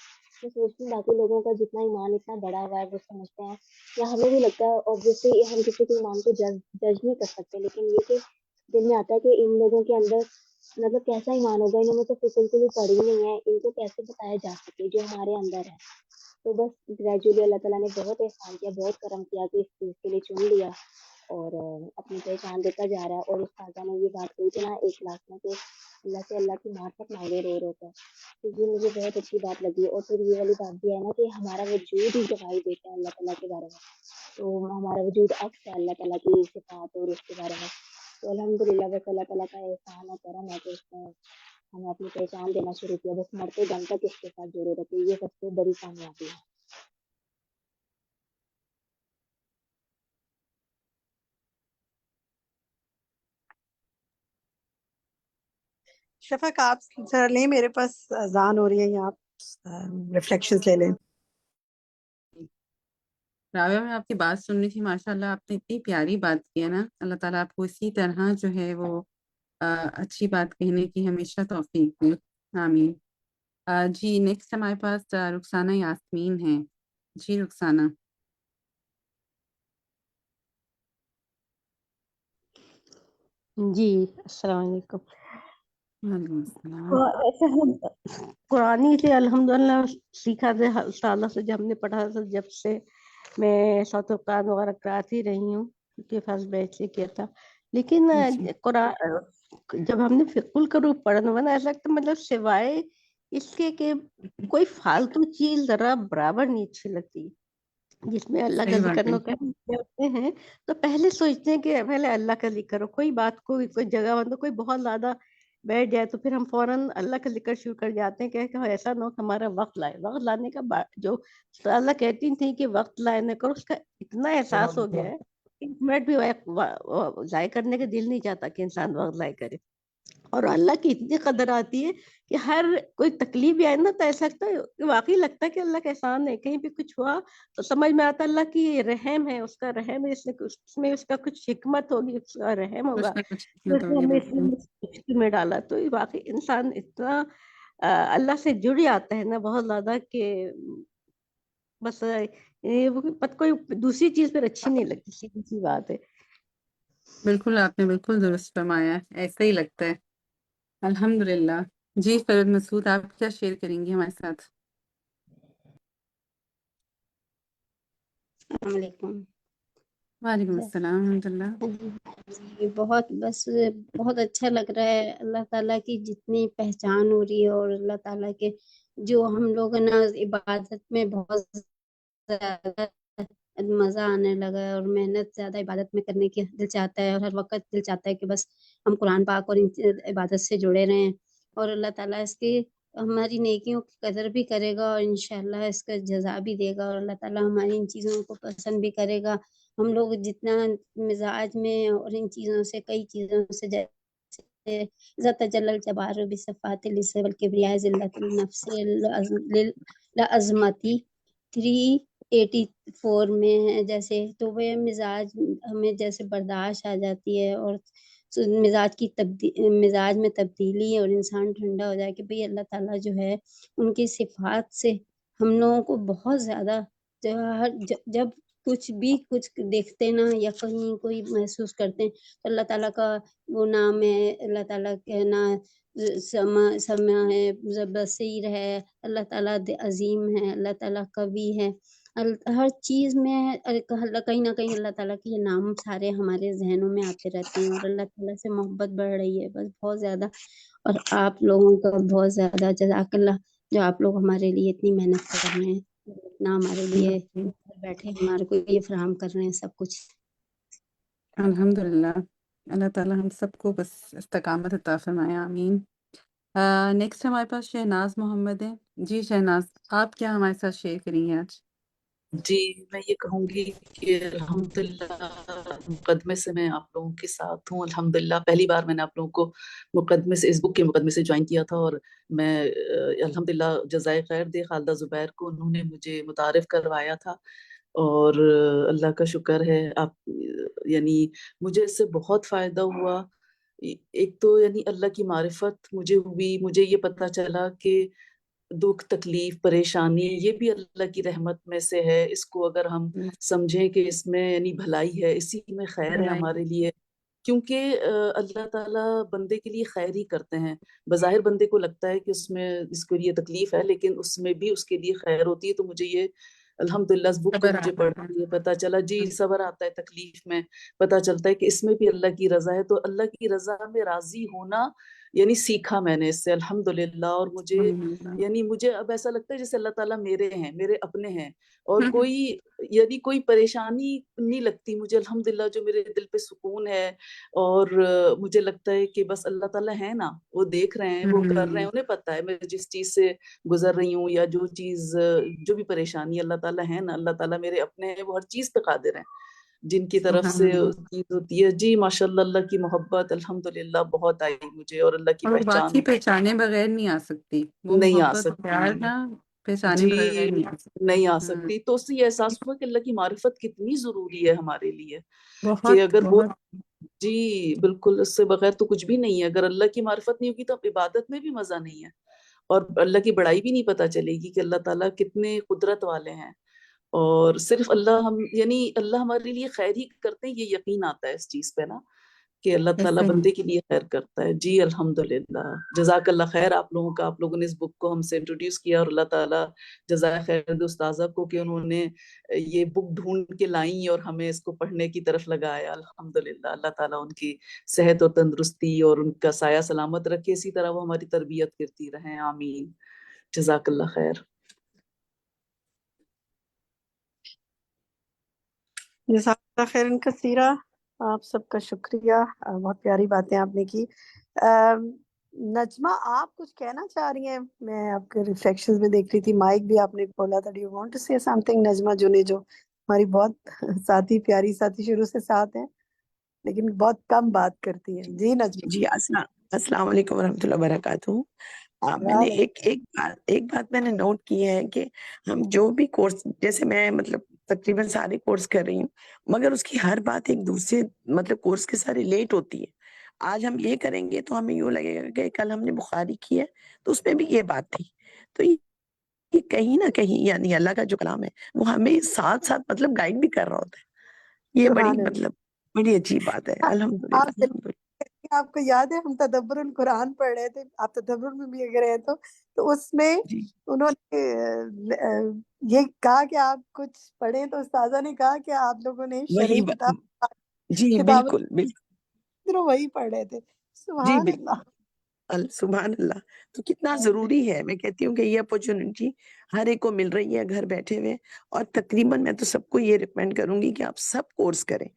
میں سوچتی ہوں باقی لوگوں کا جتنا ایمان اتنا بڑا ہوا ہے وہ سمجھتے ہیں، یا ہمیں بھی لگتا ہے. اوبویسلی ہم کسی کے ایمان کو جج نہیں کر سکتے، لیکن یہ کہ دل میں آتا ہے کہ ان لوگوں کے اندر مطلب کیسا ایمان ہوگا، انہوں نے تو فکر کو بھی پڑھی نہیں ہے، ان کو کیسے بتایا جا سکے جو ہمارے اندر ہے. تو بس گریجولی اللہ تعالیٰ نے بہت احسان کیا، بہت کرم کیا کہ اس چیز کے لیے چن لیا اور اپنی پہچان دیتا جا رہا ہے. اور استاذہ نے یہ بات کہی تھی نا ایک کلاس میں کہ اللہ سے اللہ کی معرفت مانگے رو رو کر، تو یہ مجھے بہت اچھی بات لگی. اور پھر یہ والی بات بھی ہے نا کہ ہمارا وجود ہی گواہی دیتا ہے اللہ تعالیٰ کے بارے میں، تو ہمارا وجود عکس ہے اللہ تعالیٰ کی صفات اور اس کے بارے میں. تو الحمدللہ بس اللہ تعالیٰ کا احسان اور کرم ہے کہ اس نے ہمیں اپنی پہچان دینا شروع کیا. بس مرتے دم تک اس کے ساتھ جڑے رہتے، یہ سب سے بڑی کامیابی ہے. شفق آپ ذرا لیں، میرے پاس اذان ہو رہی ہے، یہاں ریفلیکشنز لے لیں. راویہ، میں آپ کی بات سن رہی تھی، ماشاء اللہ آپ نے اتنی پیاری بات کی ہے نا. اللہ تعالیٰ آپ کو اسی طرح جو ہے وہ اچھی بات کہنے کی ہمیشہ توفیق دے. آمین. جی نیکسٹ ہمارے پاس رخسانہ یاسمین ہیں. جی رخسانہ. جی السلام علیکم. وعلیکم السلام۔ اور ایسے ہم قرآن سے الحمدللہ سیکھا تھا استاد سے، جب ہم نے پڑھا تھا، جب سے میں سورۃ القرآن وغیرہ کراتی رہی ہوں، کیونکہ فرسٹ بیچ سے کیا تھا، لیکن قرآن جب ہم نے فقہ القلوب پڑھنا ہوا نا، ایسا لگتا مطلب سوائے اس کے کہ کوئی فالتو چیز ذرا برابر نہیں اچھی لگتی، جس میں اللہ کا صحیح بات ذکر ہے۔ نہ کرتے ہیں تو پہلے سوچتے ہیں کہ پہلے اللہ کا ذکر ہو، کوئی بات کوئی جگہ ہو تو کوئی بہت زیادہ بیٹھ جائے تو پھر ہم فوراً اللہ کا ذکر شروع کر جاتے ہیں کہ ایسا نہ ہو کہ ہمارا وقت لائے، وقت لانے کا جو اللہ کہتی تھی کہ وقت لائے نہ کرو، اس کا اتنا احساس ہو گیا ہے، ایک منٹ بھی ضائع کرنے کا دل نہیں چاہتا کہ انسان وقت ضائع کرے، اور اللہ کی اتنی قدر آتی ہے کہ ہر کوئی تکلیف بھی آئے نا تو ایسا لگتا ہے کہ واقعی لگتا ہے کہ اللہ کا احسان ہے، کہیں بھی کچھ ہوا تو سمجھ میں آتا اللہ کی رحم ہے، اس کا رحم ہے، اس میں اس کا کچھ حکمت ہوگی، اس کا رحم کچھ ہوگا نہ کچھ تو حکمت اس نے ہوگی، ہمیں اس بالکل۔ مشکل میں ڈالا، تو یہ واقعی انسان اتنا اللہ سے جڑ جاتا ہے نا بہت زیادہ کہ بس کوئی دوسری چیز پھر اچھی نہیں لگتی، سیدھی سی بات ہے۔ بالکل آپ نے بالکل درست فرمایا ہے، ایسا ہی لگتا ہے۔ الحمدللہ۔ جی فرد مسعود، آپ کیا شیئر کریں گی ہمارے ساتھ؟ السلام علیکم۔ وعلیکم السلام ورحمۃ اللہ۔ جی بہت اچھا لگ رہا ہے، اللہ تعالیٰ کی جتنی پہچان ہو رہی ہے، اور اللہ تعالیٰ کے جو ہم لوگ نا عبادت میں بہت زیادہ مزہ آنے لگا ہے، اور محنت زیادہ عبادت میں کرنے کی دل چاہتا ہے، اور ہر وقت دل چاہتا ہے کہ بس ہم قرآن پاک اور عبادت سے جڑے رہیں، اور اللہ تعالیٰ اس کی ہماری نیکیوں کی قدر بھی کرے گا، اور انشاءاللہ اس کا جزا بھی دے گا، اور اللہ تعالیٰ ہماری ان چیزوں کو پسند بھی کرے گا۔ ہم لوگ جتنا مزاج میں اور ان چیزوں سے، کئی چیزوں سے، جیسے ذات جلال جبار بصفات لسہ والکبریاء ذلت النفس لعظمتی 384 میں ہے، جیسے تو وہ مزاج ہمیں جیسے برداشت آ جاتی ہے، اور مزاج میں تبدیلی، اور انسان ٹھنڈا ہو جائے کہ بھئی اللہ تعالیٰ جو ہے ان کی صفات سے ہم لوگوں کو بہت زیادہ جب کچھ دیکھتے نا، یا کہیں کوئی محسوس کرتے ہیں تو اللہ تعالیٰ کا وہ نام ہے، اللہ تعالیٰ کہنا سمع ہے، بصیر ہے، اللہ تعالیٰ عظیم ہے، اللہ تعالیٰ قوی ہے، ہر چیز میں کہیں نہ کہیں اللہ تعالیٰ کے یہ نام سارے ہمارے ذہنوں میں آتے رہتے ہیں، اور اللہ تعالیٰ سے محبت بڑھ رہی ہے بس بہت زیادہ۔ اور آپ لوگوں کا بہت زیادہ جزاک اللہ، جو آپ لوگ ہمارے لیے اتنی محنت کر رہے ہیں، اتنا ہمارے لیے بیٹھے ہمارے کو یہ فراہم کر رہے ہیں سب کچھ۔ الحمدللہ، اللہ تعالیٰ ہم سب کو بس استقامت عطا فرمائے، آمین۔ نیکسٹ ہمارے پاس شہناز محمد ہے۔ جی شہناز، آپ کیا ہمارے ساتھ شیئر کریں گے آج؟ جی میں یہ کہوں گی کہ الحمدللہ مقدمے سے میں آپ لوگوں کے ساتھ ہوں۔ الحمدللہ پہلی بار میں نے آپ لوگوں کو مقدمے سے، اس بک کے مقدمے سے جوائن کیا تھا، اور میں الحمدللہ جزائے خیر دے خالدہ زبیر کو، انہوں نے مجھے متعارف کروایا تھا، اور اللہ کا شکر ہے آپ یعنی مجھے اس سے بہت فائدہ ہوا۔ ایک تو یعنی اللہ کی معرفت مجھے ہوئی، مجھے یہ پتہ چلا کہ دکھ، تکلیف، پریشانی یہ بھی اللہ کی رحمت میں سے ہے، اس کو اگر ہم سمجھیں کہ اس میں یعنی بھلائی ہے، اسی میں خیر ہے ہمارے لیے، کیونکہ اللہ تعالیٰ بندے کے لیے خیر ہی کرتے ہیں۔ بظاہر بندے کو لگتا ہے کہ اس میں اس کے لیے تکلیف ہے، لیکن اس میں بھی اس کے لیے خیر ہوتی ہے۔ تو مجھے یہ الحمدللہ اس بک کو مجھے پڑھ کے پتہ چلا، جی صبر آتا ہے تکلیف میں، پتہ چلتا ہے کہ اس میں بھی اللہ کی رضا ہے۔ تو اللہ کی رضا میں راضی ہونا یعنی سیکھا میں نے اس سے الحمدللہ، اور مجھے یعنی مجھے اب ایسا لگتا ہے جیسے اللہ تعالیٰ میرے ہیں، میرے اپنے ہیں، اور کوئی یعنی کوئی پریشانی نہیں لگتی مجھے الحمدللہ۔ جو میرے دل پہ سکون ہے، اور مجھے لگتا ہے کہ بس اللہ تعالیٰ ہے نا، وہ دیکھ رہے ہیں، وہ کر رہے ہیں، انہیں پتہ ہے میں جس چیز سے گزر رہی ہوں، یا جو بھی پریشانی، اللہ تعالیٰ ہے نا، اللہ تعالیٰ میرے اپنے ہیں، وہ ہر چیز پہ قادر ہیں جن کی طرف سے چیز ہوتی ہے۔ جی ماشاءاللہ اللہ کی محبت الحمدللہ بہت آئی مجھے، اور اللہ کی اور وہ پہچان باقی پہچانے بغیر نہیں آ سکتی، وہ نہیں آ محبت پیار سکتی، نا پہچانے بغیر جی نہیں آ سکتی۔ نہیں آ سکتی۔ تو اس سے یہ احساس ہوا کہ اللہ کی معرفت کتنی ضروری ہے ہمارے لیے، کہ بہت اگر وہ بہت جی بالکل اس سے بغیر تو کچھ بھی نہیں ہے۔ اگر اللہ کی معرفت نہیں ہوگی تو اب عبادت میں بھی مزہ نہیں ہے، اور اللہ کی بڑائی بھی نہیں پتہ چلے گی کہ اللہ تعالیٰ کتنے قدرت والے ہیں، اور صرف اللہ ہم یعنی اللہ ہمارے لیے خیر ہی کرتے ہیں، یہ یقین آتا ہے اس چیز پہ نا۔ کہ اللہ تعالیٰ ایسا ہی بندے کے لیے خیر کرتا ہے. جی الحمدللہ. جزاک اللہ خیر آپ لوگوں کا. آپ لوگوں نے اس بک کو ہم سے انٹروڈیوس کیا، اور اللہ تعالیٰ جزائے خیر دے استاذہ کو کہ انہوں نے یہ بک ڈھونڈ کے لائیں اور ہمیں اس کو پڑھنے کی طرف لگایا. الحمدللہ. اللہ تعالیٰ ان کی صحت اور تندرستی اور ان کا سایہ سلامت رکھے، اسی طرح وہ ہماری تربیت کرتی رہیں. آمین. جزاک اللہ خیر. جزاک اللہ خیرن کثیرہ. آپ سب کا شکریہ، بہت پیاری باتیں آپ نے کی. نجمہ آپ کچھ کہنا چاہ رہی ہیں؟ میں آپ کے ریفلیکشنز میں دیکھ رہی تھی، مائک بھی آپ نے کھولا تھا. ڈو یو وانٹ ٹو سے سم تھنگ؟ نجمہ جنید جو ہماری بہت ساتھی، پیاری ساتھی، شروع سے ساتھ ہیں لیکن بہت کم بات کرتی ہیں. جی نجمہ. جی السلام علیکم ورحمۃ اللہ وبرکاتہ. میں نے ایک بات میں نے نوٹ کی ہے کہ ہم جو بھی کورس، جیسے میں مطلب تقریباً سارے کورس کر رہی ہوں، مگر اس کی ہر بات ایک دوسرے مطلب کورس کے ساتھ ریلیٹ ہوتی ہے. آج ہم یہ کریں گے تو ہمیں یوں لگے گا کہ کل ہم نے بخاری کی ہے تو اس میں بھی یہ بات تھی. تو یہ کہیں نہ کہیں یعنی اللہ کا جو کلام ہے وہ ہمیں ساتھ ساتھ مطلب گائیڈ بھی کر رہا ہوتا ہے. یہ بڑی سبحان اللہ. مطلب بڑی عجیب بات ہے. الحمدللہ آپ الحمدللہ. آپ کو یاد ہے ہم تدبر القرآن پڑھ رہے تھے، آپ تدبر میں بھی اگر ہیں تو اس میں انہوں نے یہ کہا کہ آپ کچھ پڑھیں، تو استاذہ نے کہا کہ آپ لوگوں نے وہی شرعی جی کتاب بالکل بالکل. وہی پڑھ رہے تھے. جی سبحان بالکل. اللہ. سبحان اللہ. تو کتنا ضروری ہے. میں کہتی ہوں کہ یہ اپورچونٹی ہر ایک کو مل رہی ہے گھر بیٹھے ہوئے، اور تقریباً میں تو سب کو یہ ریکمینڈ کروں گی کہ آپ سب کورس کریں.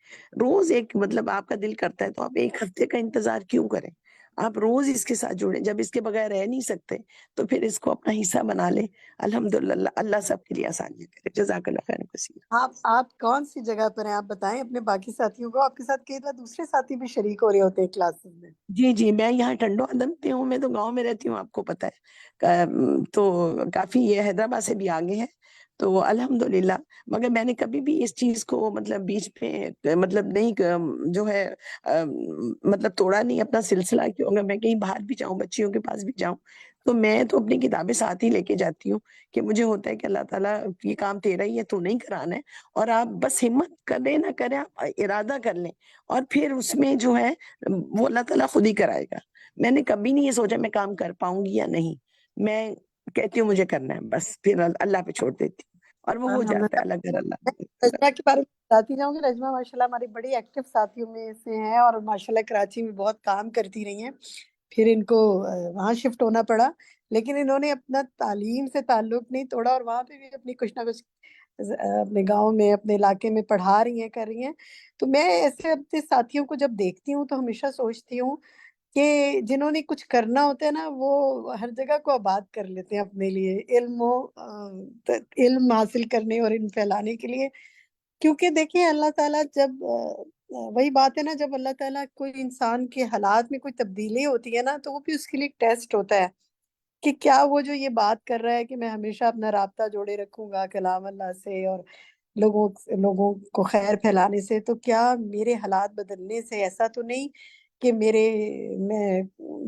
روز ایک مطلب آپ کا دل کرتا ہے تو آپ ایک ہفتے کا انتظار کیوں کریں؟ آپ روز اس کے ساتھ جڑیں. جب اس کے بغیر رہ نہیں سکتے تو پھر اس کو اپنا حصہ بنا لیں. الحمدللہ. اللہ سب کے لیے آسانیاں کرے. جزاک اللہ خیر کثیر. آپ کون سی جگہ پر ہیں؟ آپ بتائیں اپنے باقی ساتھیوں کو. آپ کے ساتھ کئی بار دوسرے ساتھی بھی شریک ہو رہے ہوتے ہیں کلاسز میں. جی میں یہاں ٹنڈو عدم پہ ہوں. میں تو گاؤں میں رہتی ہوں، آپ کو پتہ ہے. تو کافی یہ حیدرآباد سے بھی آگے ہے. تو الحمدللہ. مگر میں نے کبھی بھی اس چیز کو مطلب بیچ میں مطلب نہیں جو ہے مطلب توڑا نہیں اپنا سلسلہ. کیوں اگر میں کہیں باہر بھی جاؤں، بچیوں کے پاس بھی جاؤں، تو میں تو اپنی کتابیں ساتھ ہی لے کے جاتی ہوں کہ مجھے ہوتا ہے کہ اللہ تعالیٰ یہ کام تیرا ہی ہے، تو نہیں کرانا ہے. اور آپ بس ہمت کریں نہ کریں، آپ ارادہ کر لیں، اور پھر اس میں جو ہے وہ اللہ تعالیٰ خود ہی کرائے گا. میں نے کبھی نہیں یہ سوچا میں کام کر پاؤں گی یا نہیں. میں کہتی ہوں مجھے کرنا ہے، بس پھر اللہ پہ چھوڑ دیتی ہوں اور وہ ہو جاتا ہے. اللہ نجمہ کے بارے میں بتاتی جاؤں گی. نجمہ ماشاءاللہ ہماری بڑی ایکٹیو ساتھیوں میں سے ہیں، اور ماشاءاللہ کراچی میں بہت کام کرتی رہی ہیں. پھر ان کو وہاں شفٹ ہونا پڑا، لیکن انہوں نے اپنا تعلیم سے تعلق نہیں توڑا، اور وہاں پہ بھی اپنی کچھ نہ کچھ اپنے گاؤں میں، اپنے علاقے میں پڑھا رہی ہیں، کر رہی ہیں. تو میں ایسے اپنے ساتھیوں کو جب دیکھتی ہوں تو ہمیشہ سوچتی ہوں کہ جنہوں نے کچھ کرنا ہوتا ہے نا، وہ ہر جگہ کو آباد کر لیتے ہیں اپنے لیے، علم حاصل کرنے اور علم پھیلانے کے لیے. کیونکہ دیکھیں اللہ تعالیٰ جب وہی بات ہے نا، جب اللہ تعالیٰ کوئی انسان کے حالات میں کوئی تبدیلی ہوتی ہے نا، تو وہ بھی اس کے لیے ایک ٹیسٹ ہوتا ہے کہ کیا وہ جو یہ بات کر رہا ہے کہ میں ہمیشہ اپنا رابطہ جوڑے رکھوں گا کلام اللہ سے اور لوگوں کو خیر پھیلانے سے، تو کیا میرے حالات بدلنے سے ایسا تو نہیں کہ میں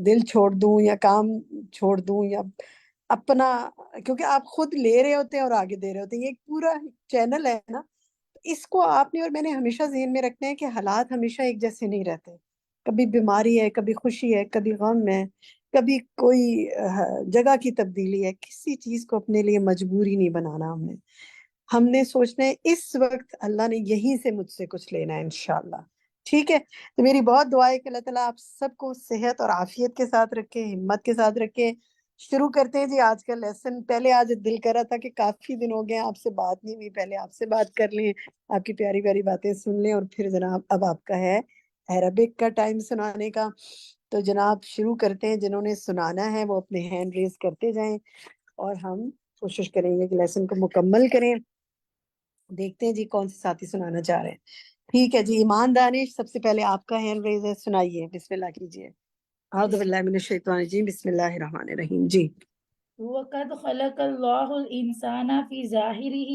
دل چھوڑ دوں یا کام چھوڑ دوں یا اپنا، کیونکہ آپ خود لے رہے ہوتے ہیں اور آگے دے رہے ہوتے ہیں. یہ ایک پورا چینل ہے نا. اس کو آپ نے اور میں نے ہمیشہ ذہن میں رکھنا ہے کہ حالات ہمیشہ ایک جیسے نہیں رہتے. کبھی بیماری ہے، کبھی خوشی ہے، کبھی غم ہے، کبھی کوئی جگہ کی تبدیلی ہے. کسی چیز کو اپنے لیے مجبوری نہیں بنانا. ہم نے سوچنا ہے اس وقت اللہ نے یہیں سے مجھ سے کچھ لینا ہے انشاءاللہ. ٹھیک ہے. تو میری بہت دعا ہے کہ اللہ تعالیٰ آپ سب کو صحت اور عافیت کے ساتھ رکھے، ہمت کے ساتھ رکھے. شروع کرتے ہیں جی آج کا لیسن. پہلے آج دل کر رہا تھا کہ کافی دن ہو گئے آپ سے بات نہیں ہوئی، پہلے آپ سے بات کر لیں، آپ کی پیاری پیاری باتیں سن لیں، اور پھر جناب اب آپ کا ہے عربک کا ٹائم سنانے کا. تو جناب شروع کرتے ہیں. جنہوں نے سنانا ہے وہ اپنے ہینڈ ریز کرتے جائیں اور ہم کوشش کریں گے کہ لیسن کو مکمل کریں. دیکھتے ہیں جی کون سے ساتھی سنانا چاہ رہے ہیں. ٹھیک ہے جی. ایمان دانش سب سے پہلے آپ کا ہینڈ ریز ہے، سنائیے. بسم اللہ کیجیے. اعوذ باللہ من الشیطان الرجیم. بسم اللہ الرحمن الرحیم. جی. وَقَدْ خَلَقَ اللَّهُ الْإِنسَانَ فِي ظَاهِرِهِ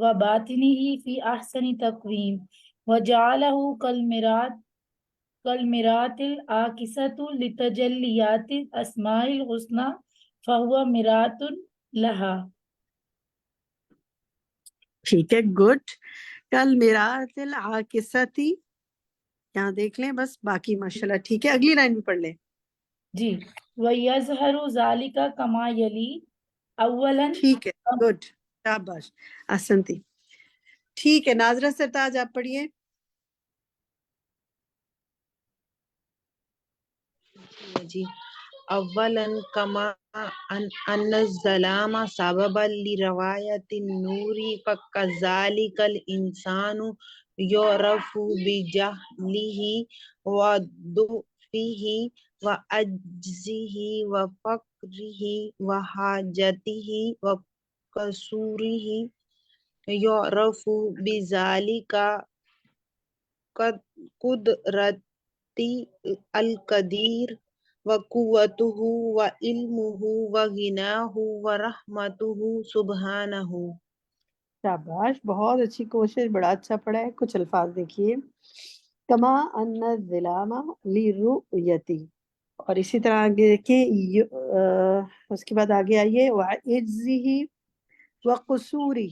وَبَاطِنِهِ فِي أَحْسَنِ تَقْوِيمٍ وَجَعَلَهُ كَالْمِرْآةِ الْعَاكِسَةِ لِتَجَلِّيَاتِ الْأَسْمَاءِ الْحُسْنَى فَهُوَ مِرْآةٌ لَهَا. ٹھیک ہے. گڈ. کل میرات العاکستی یہاں دیکھ لیں بس، باقی ماشاءاللہ ٹھیک ہے. اگلی لائن بھی پڑھ لیں. جی. وَيَظْهَرُ ذَلِكَ كَمَا يَلِي اولاً. ٹھیک ہے، گڈ، شاباش، احسنتی. ٹھیک ہے، ناظرہ سرتاج آپ پڑھیے. جی. اولا کما ان الظلام سببا لروایت النور فکذالک الانسان یعرف بجہلہ وضعفہ وعجزہ وفقرہ وحاجتہ وقصورہ یعرف بذالک قدرت القدیر وقوتہ وعلمہ وغناہ ورحمتہ سبحانہ. شاباش، بہت اچھی کوشش، بڑا اچھا پڑھا ہے. کچھ الفاظ دیکھیے. کما ان الظلام لرؤیتی، اور اسی طرح آگے دیکھیں اس کے بعد آگے آئیے وعجزہ وقصورہ،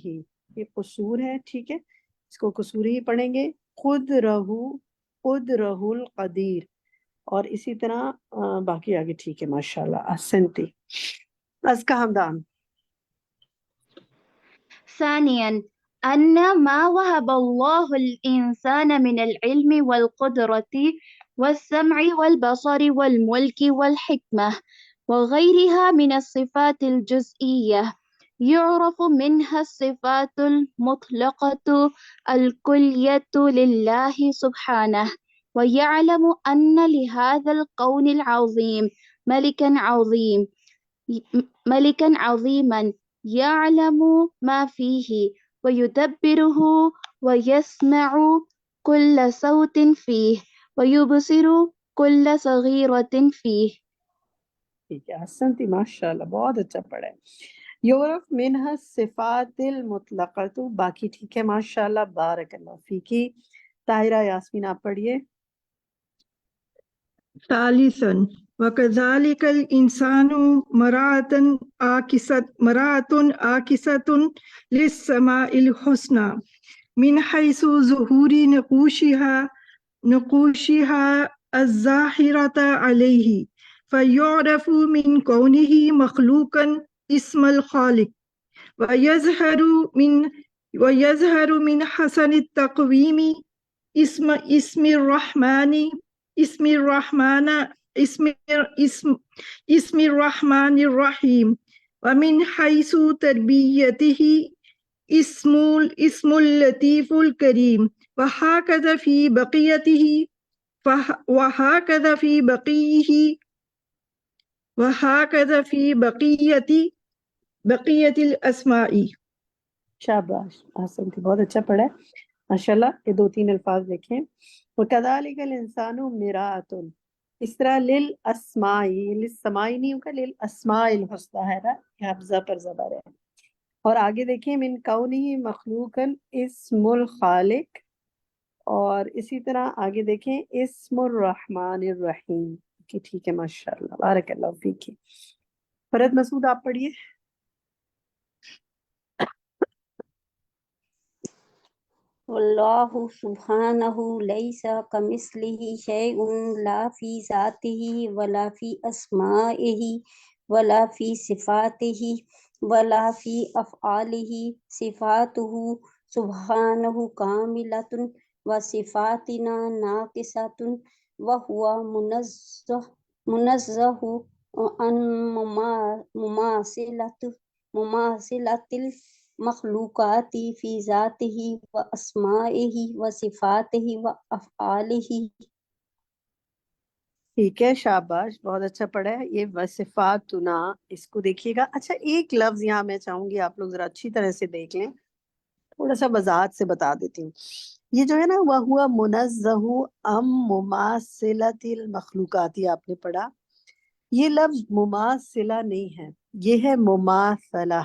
یہ قصور ہے، ٹھیک ہے، اس کو قصور ہی پڑھیں گے. قدرہ القدیر، اور اسی طرح باقی آگے ٹھیک ہے ماشاءاللہ، احسنتی. ازکا حمدان. ثانيا أن ما وهب الله الإنسان من العلم والقدرة والسمع والبصر والملك والحكمة وغيرها من الصفات الجزئية يعرف منها الصفات المطلقة الكلية لله سبحانه، ويعلم أن لهذا الكون العظيم ملكا عظيما يعلم ما فيه ويدبره ويسمع كل صوت فيه ويبصر كل صغيرة فيه. ٹھیک ہے، احسنتی، ماشاءاللہ، بہت اچھا پڑھا ہے. یعرف منها الصفات المطلقۃ، باقی ٹھیک ہے ماشاءاللہ، بارک اللہ فیکی. طاہرہ یاسمین آپ پڑھیے. ثالثا وكذلك الإنسان مرآة عاكسة للسماء الحسنى من حيث ظهور نقوشها الظاهرة عليه، فيعرف من كونه مخلوقا اسم الخالق، ويظهر من حسن التقويم اسم الرحمن الرحيم، ومن حيث تربيته اسم اللطيف الكريم، وهكذا في بقية الأسماء. شاباش، احسنتی، بہت اچھا پڑھا ہے ماشاءاللہ. یہ دو تین الفاظ دیکھیں. وَكَذَلِكَ الْإِنسَانُ مِرْآةٌ، اس طرح للاسماء، للسماء نہیں ہوگا، للاسماء الحسنى ہے نا، یہ حفظہ پر زبر ہے. اور آگے دیکھیں من کونہ مخلوقا اسم الخالق، اور اسی طرح آگے دیکھیں اسم الرحمن الرحیم. ٹھیک ہے ماشاءاللہ، بارک اللہ فیک. فرد مسعود آپ پڑھیے. واللہ سبحانہ لیس کمثلہ شیء لا فی ذاتہ ولا فی اسمائہ ولا فی صفاتہ ولا فی افعالہ. صفاتہ سبحانہ کاملۃ وصفاتنا ناقصۃ، وہو منزہ عن مماثلۃ المخلوقات فی ذاتہ و اسمائہ و صفاتہ و افعالہ. ٹھیک ہے، شاباش، بہت اچھا پڑھا ہے. یہ وصفاتنا، اس کو دیکھیے گا. اچھا، ایک لفظ یہاں میں چاہوں گی آپ لوگ ذرا اچھی طرح سے دیکھ لیں، تھوڑا سا وضاحت سے بتا دیتی ہوں. یہ جو ہے نا وَهُوَ مُنَزَّهُ عَن مُمَاثِلَةِ الْمَخْلُوقَاتِ، آپ نے پڑھا. یہ لفظ مماثلہ نہیں ہے، یہ ہے مماثلہ.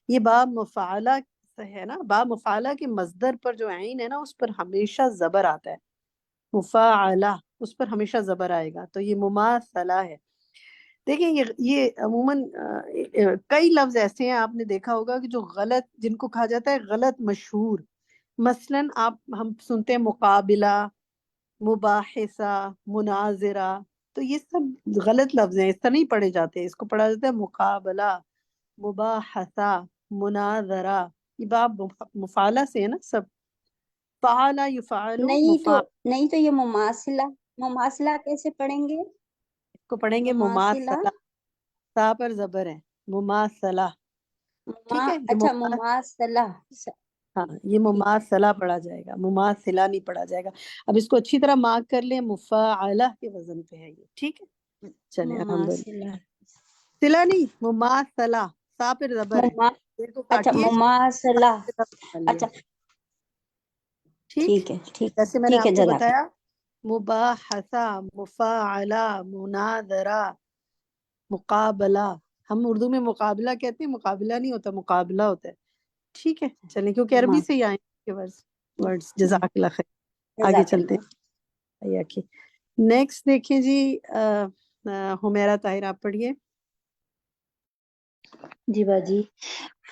یہ باب مفعلہ سے ہے نا، باب مفعلہ کے مصدر پر جو عین ہے نا، اس پر ہمیشہ زبر آتا ہے. مفعلہ، اس پر ہمیشہ زبر آئے گا، تو یہ مماثلہ ہے. دیکھیں یہ عموماً کئی لفظ ایسے ہیں آپ نے دیکھا ہوگا کہ جو غلط، جن کو کہا جاتا ہے غلط مشہور. مثلاً ہم سنتے ہیں مقابلہ، مباحثہ، مناظرہ، تو یہ سب غلط لفظ ہیں، اس طرح نہیں پڑھے جاتے، اس کو پڑھا جاتا ہے مقابلہ، مباحثہ، مناظرہ، یہ باب مفعلہ سے ہے نا سب، فعل یفعل مفعل، نہیں تو یہ مماثلہ کیسے پڑھیں گے؟ اس کو پڑھیں گے مماثلہ، مماثلہ، تا پر زبر ہے، مماثلہ، ٹھیک ہے، یہ اچھا مماثلہ، ہاں یہ مماثلہ پڑھا جائے گا، مماثلہ نہیں پڑھا جائے گا۔ اب اس کو اچھی طرح مارک کر لیں، مفاعلہ کے وزن پہ ہے یہ، ٹھیک ہے، چلیں الحمدللہ، مماثلہ، سلا نہیں، مماثلہ، سا پر زبر ہے، دیر کو اچھا کاٹیے، مماثلہ، اچھا ٹھیک، ٹھیک ہے، جیسے میں نے ٹھیک ہے، آپ کو جزاک بتایا مباحثہ، مفاعلہ، مناظرہ، مقابلہ، ہم اردو میں مقابلہ کہتے ہیں، مقابلہ نہیں ہوتا، مقابلہ ہوتا ہے، ٹھیک ہے، چلیں کیونکہ عربی سے ہی آئے ہیں ورڈز، جزاک اللہ خیر، آگے جزاک چلتے اللہ۔ ہیں، نیکسٹ دیکھیں جی، حمیرہ طاہر آپ پڑھیے۔ جی باجی،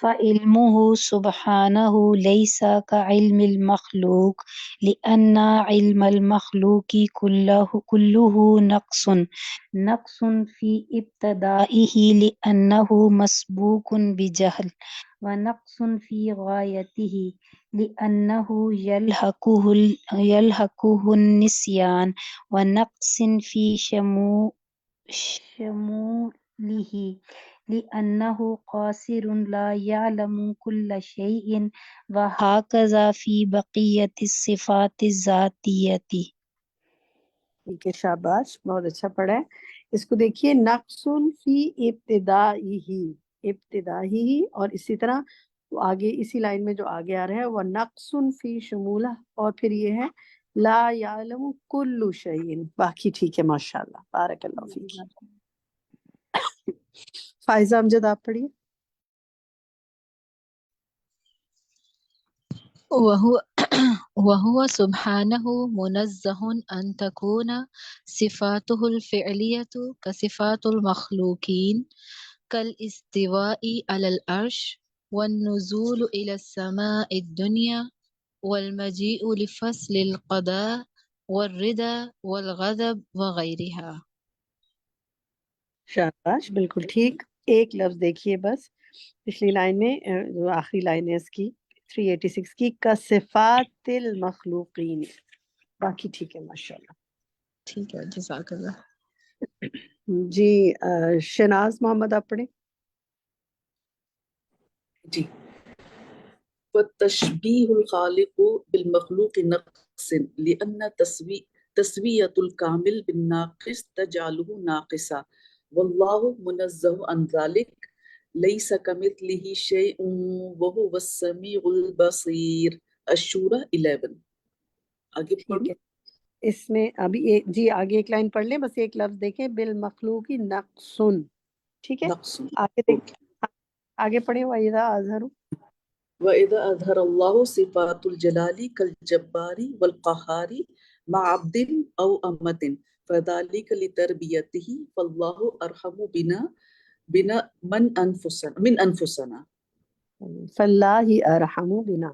فعلمه سبحانه ليس كعلم المخلوق لأن علم المخلوق كله نقص في ابتدائه لأنه مسبوق بجهل، ونقص في غايته لأنه يلحقه النسيان، ونقص في شموله لأنه قاصر لا يعلم كل شيء، وهكذا في بقية الصفات الذاتية۔ ٹھیک ہے، شاباش، بہت اچھا پڑھا ہے، اس کو دیکھیے، نقص فی ابتدائی، اور اسی طرح آگے اسی لائن میں جو آگے آ رہا ہے وہ نقص فی شمولہ، اور پھر یہ ہے لا یعلم کل شیء، باقی ٹھیک ہے، ماشاءاللہ، بارک اللہ فیک۔ فائزہ امجد آپ پڑھیے۔ وهو سبحانه منزه أن تكون صفاته الفعلية كصفات المخلوقين كالاستواء على العرش والنزول إلى السماء الدنيا والمجيء لفصل القضاء والرضا والغضب وغيرها۔ شاباش، بالکل ٹھیک، ایک لفظ دیکھیے بس پچھلی لائن میں، جو آخری لائن ہے اس کی 386 کی، کصفات المخلوقین، باقی ٹھیک ہے، ماشاءاللہ، ٹھیک ہے، جزاک اللہ۔ جی شناز محمد آپ پڑھیں۔ جی، والتشبیہ الخالق بالمخلوق نقص لأن تسویۃ الکامل بالناقص تجعلہ ناقصا واللہ منزہ عن ذلک لیس کمثلہ شیء وہو السمیع البصیر، الشورى 11۔ آگے پڑھوں؟ ٹھیک ہے، اس میں ابھی جی آگے ایک لائن پڑھ لیں، بس ایک لفظ دیکھیں، بالمخلوق نقص، ٹھیک ہے، نقص، آگے آگے پڑھیں، وَإِذَا أَظْهَرُوا وَإِذَا أَظْهَرَ اللَّهُ صِفَاتُ الْجَلَالِ كَالْجَبَّارِ وَالْقَهَّارِ مَعَ عَبْدٍ أَوْ أَمَةٍ فَذَلِكَ لِتَرْبِيَتِهِ فَاللَّهُ أَرْحَمُ بِنَا من أنفسنا۔ فاللہ ارحم بنا،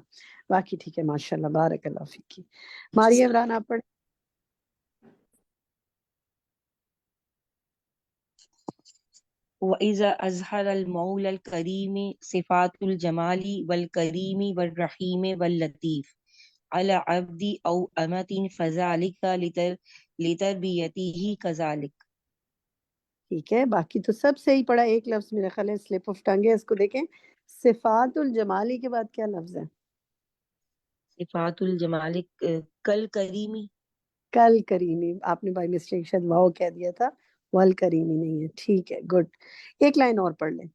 باقی ٹھیک ہے، ماشاءاللہ، بارک اللہ فیک۔ ماریہ عمران آپ پڑھیں۔ وَإِذَا أَظْهَرَ الْمَوْلَى الْكَرِيمِ صِفَاتُ الْجَمَالِ وَالْكَرِيمِ وَالرَّحِيمِ وَاللَّطِيفِ عَلَى عَبْدِ أَوْ أَمَةٍ فَذَلِكَ لِتَرْبِيَتِهِ كَذَلِكَ۔ ٹھیک ہے، باقی تو سب صحیح پڑھا، ایک لفظ میرے خیال ہے سلپ آف ٹنگ ہے، اس کو دیکھیں، صفات الجمالی کے بعد کیا لفظ ہے؟ صفات الجمال کل کریمی، کل کریمی، آپ نے بائی مسٹیک شاید واو کہہ دیا تھا، ول کریمی نہیں ہے، ٹھیک ہے، گڈ، ایک لائن اور پڑھ لیں۔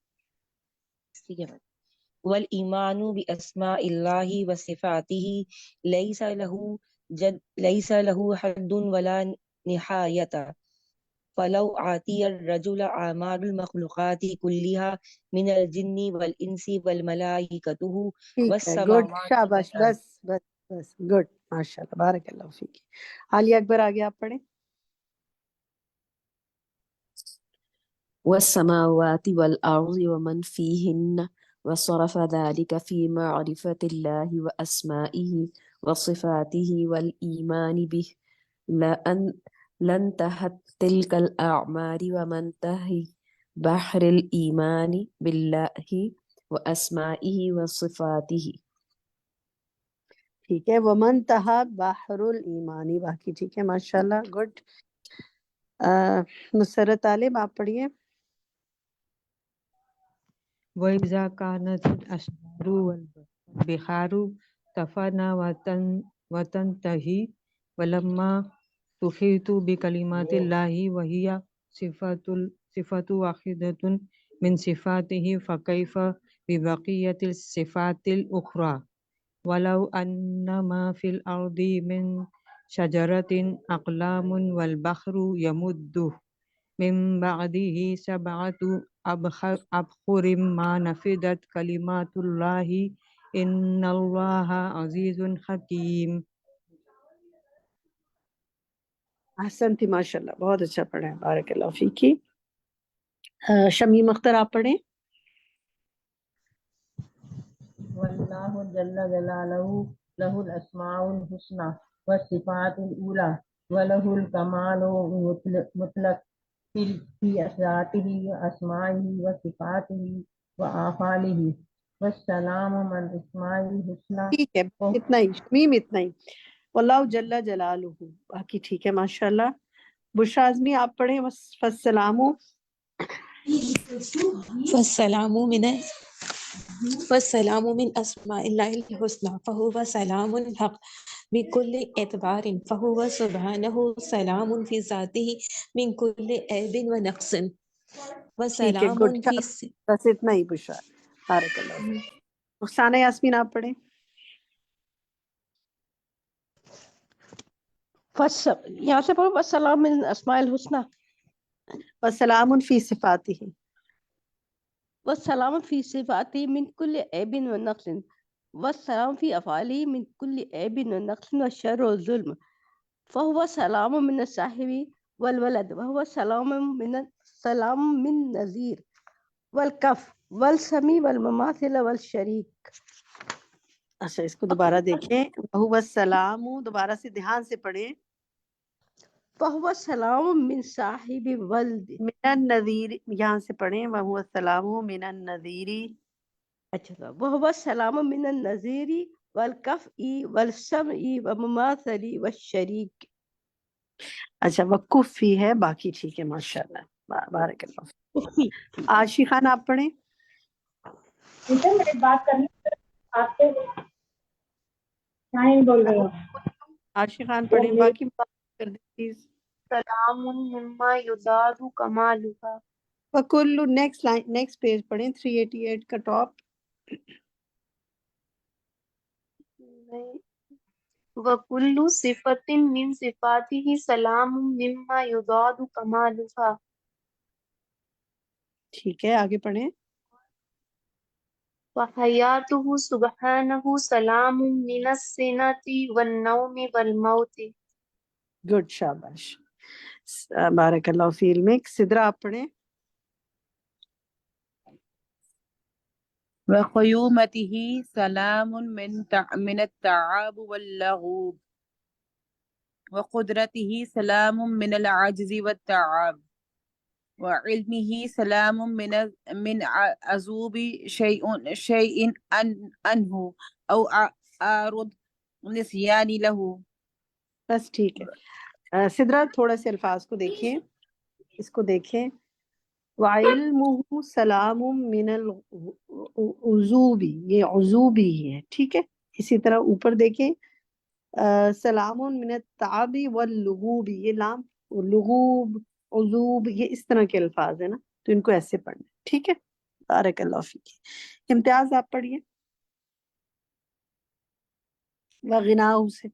ٹھیک ہے، والایمان باسماء اللہ وصفاتہ لیس له حد ولا نہایت، فلو آتی الرجل اعمال المخلوقات كلها من الجن والانس والملائکۃ ٹھیک ہے، گڈ، والسماوات شاباش، والارض۔ بس بس بس، گڈ، ماشاءاللہ، بارک اللہ فیک۔ عالیہ اکبر آگے آپ پڑھیں۔ والسماوات والأرض ومن فيهن وصرف ذلك في معرفة الله وأسمائه وصفاته والإيمان به لأن لن تهت تلك الأعمار ومنتهي بحر الإيمان بالله وأسمائه وصفاته. ٹھیک ہے. ومن تہا بحر الایمانی، باقی ٹھیک ہے ماشاءاللہ، گڈ. مسرت عالم آپ پڑھیے. وَإِذَا كَانَتِ الْأَشْجَارُ وَالْبِحَارُ تَفْنَى وَتَنْتَهِي وَلَمَّا تُحِيطُ بِكَلِمَاتِ اللَّهِ وَهِيَ صِفَةٌ وَاحِدَةٌ مِنْ صِفَاتِهِ فَكَيْفَ بِبَقِيَّةِ الصِّفَاتِ الْأُخْرَى وَلَوْ أَنَّ مَا فِي الْأَرْضِ مِنْ شَجَرَةٍ أَقْلَامٌ وَالْبَحْرُ يَمُدُّهُ من بعده سبعة أبحر ما نفدت كلمات الله إن الله عزيز حكيم. احسنتی ماشاءاللہ، بہت اچھا پڑھا ہے، بارک اللہ فیکی. شمیم اختر آپ پڑھیں. واللہ جل جلالہ لہ الاسماء الحسنى والصفات الأولى وله الكمال مطلق في ذاته وأسمائه وصفاته وأفعاله والسلام من الأسماء الحسنى. ٹھیک ہے، اتنا ہی شمیم، اتنا ہی. واللہ جل جلالہ، باقی ٹھیک ہے ماشاءاللہ. بشرا اعظمی آپ پڑھیں. فالسلام فالسلام من أسماء الله الحسنى فهو سلام الحق بكل اعتبار فهو سبحانه سلام في ذاته من كل عيب ونقص ٹھیک ہے، وسلام گڈ. في بس اتنا ہی بشرا، بارک اللہ فیک. رخسانہ یاسمین آپ پڑھیں. یہاں سے پڑھو والسلام من اسماء الحسنہ وسلام فی صفاتہ. والسلام في صفاته من كل عيب ونقص والسلام في أفعاله من كل عيب ونقص والشر والظلم فهو سلام من الصاحب والولد وهو سلام من نذير والكف والسمي والمماثل والشريك. اچھا، اس کو دوبارہ دیکھیں. وہو السلام، دوبارہ سے دھیان سے پڑھیں. فهو سلام من صاحب ولد من النذیر، یہاں سے پڑھیں. وہو السلام من النذیر. اچھا، وهو سلام من النذير والكفء والسمع ومماثل والشريك. اچھا، وقف ہی ہے، باقی ٹھیک ہے ماشاءاللہ، بارک اللہ فیک. عاشی خان آپ پڑھیں. میں بات کرنی آپ سے نہیں بول رہے ہو. عاشی خان پڑھیں، باقی بات کر دیں پلیز. سلام مما یداد کمالها. وکل، نیکسٹ لائن، نیکسٹ پیج پڑھیں، 388 کا ٹاپ. وکل صفت من صفاته سلام مما یداد کمالها. ٹھیک ہے، آگے پڑھیں. وحیاتہ سبحانہ سلام من السنۃ والنوم والموت. گڈ، شاباش، بارک اللہ فی علمک. سدرا آپ پڑھیں. وقيومته سلام من التعب واللغوب وقدرته سلام من العجز والتعب وعلمه سلام من عزوب شيء عنه أو عارض نسيان له. بس ٹھیک ہے. سدرا تھوڑا سے الفاظ کو دیکھیں، اس کو دیکھیں. وعلمہ سلام من العزوب، یہ عزوبی ہے، ٹھیک ہے. اسی طرح اوپر دیکھیں، سلام من التعب واللغوب، یہ لام لغوب عزوب، یہ اس طرح کے الفاظ ہیں نا، تو ان کو ایسے پڑھنا ہے، ٹھیک ہے. بارک اللہ فیک. امتیاز آپ پڑھیے. وغناہ سے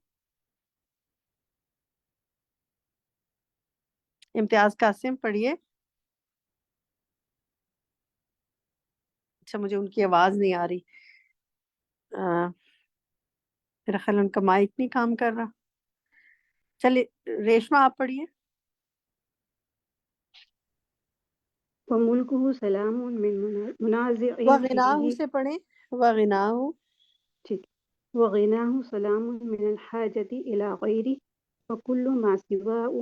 امتیاز قاسم پڑھیے. اچھا، مجھے ان کی آواز نہیں آ رہی، میرا خیال ان کا مائک نہیں کام کر رہا. چلیے ریشما آپ پڑھیے. وملکہ سلام من منازع وغناہ فیہ. سے پڑھیں. وغناہ، ٹھیک. وغناہ سلام من الحاجة إلى غیرہ وكل ما سواه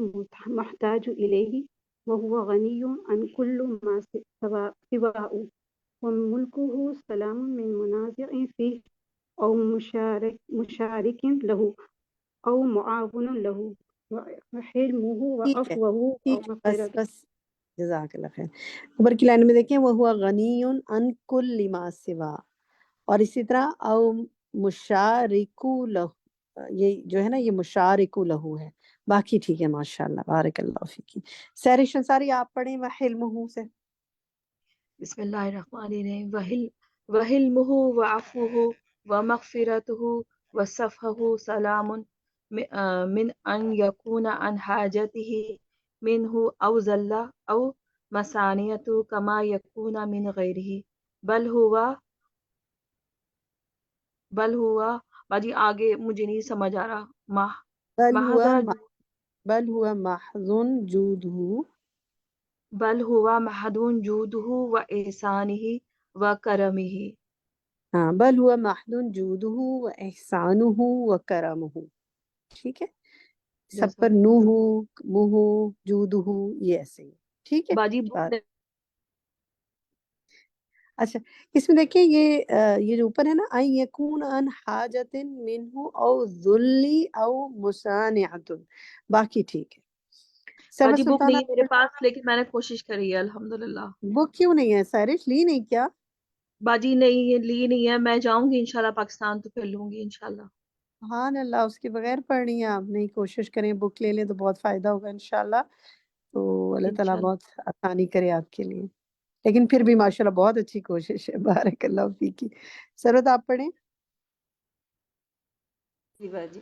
محتاج إليه وهو غني عن كل ما سواه وملكه سلام من منازع فيه أو مشارك له أو معاون له وحلمه ٹھیک ہے وعفوه أو ٹھیک ہے، بس مغفرته. بس جزاک اللہ خیر. اوپر کی لائن میں دیکھیں وہ ہوا غنی عن کل ما سوا، اور اسی طرح او مشارکو لہ، یہ جو ہے نا یہ مشارکو لہو ہے. باقی ٹھیک ہے ماشاءاللہ، بارک اللہ فیکی. سحر شنصاری آپ پڑھیں وحلمہ سے. بسم اللہ الرحمن الرحیم. وحلمہ وعفوہ ومغفرتہ وصفحہ سلام من ان یکون عن حاجتہ منہ او ذلہ او مسانیت کما یکون من غیرہ بل ہوا باجی آگے مجھے نہیں سمجھ آ رہا. بل ہوا محض بل ہوا محضن جودہ، بل ہوا محدون جودہ و احسانہ و کرمہ. ہاں بل ہوا محدن جودہ و احسانہ و کرمہ. ٹھیک ہے، سب پر نوح منہ جودہ یہ ایسے ہی. ٹھیک ہے باجی اچھا اس میں دیکھیں یہ جو اوپر ہے نا ان یکون ان حاجت منہ او ذلی او مسانعۃ، باقی ٹھیک ہے. سبا باجی بک سلطانہ نہیں ہے میرے پاس، لیکن میں نے کوشش کری ہے الحمدللہ. بک کیوں نہیں ہے سارش، لی نہیں کیا؟ باجی نہیں لی نہیں ہے، میں جاؤں گی انشاءاللہ پاکستان تو پھر لوں گی انشاءاللہ. سبحان اللہ، اس کے بغیر پڑھنی ہے آپ نہیں، کوشش کریں بک لے لیں تو بہت فائدہ ہوگا انشاءاللہ. تو اللہ تعالیٰ انشاءاللہ. بہت آسانی کرے آپ کے لیے، لیکن پھر بھی ماشاءاللہ بہت اچھی کوشش ہے. بارک اللہ فیکی. سرود آپ پڑھیں. جی باجی.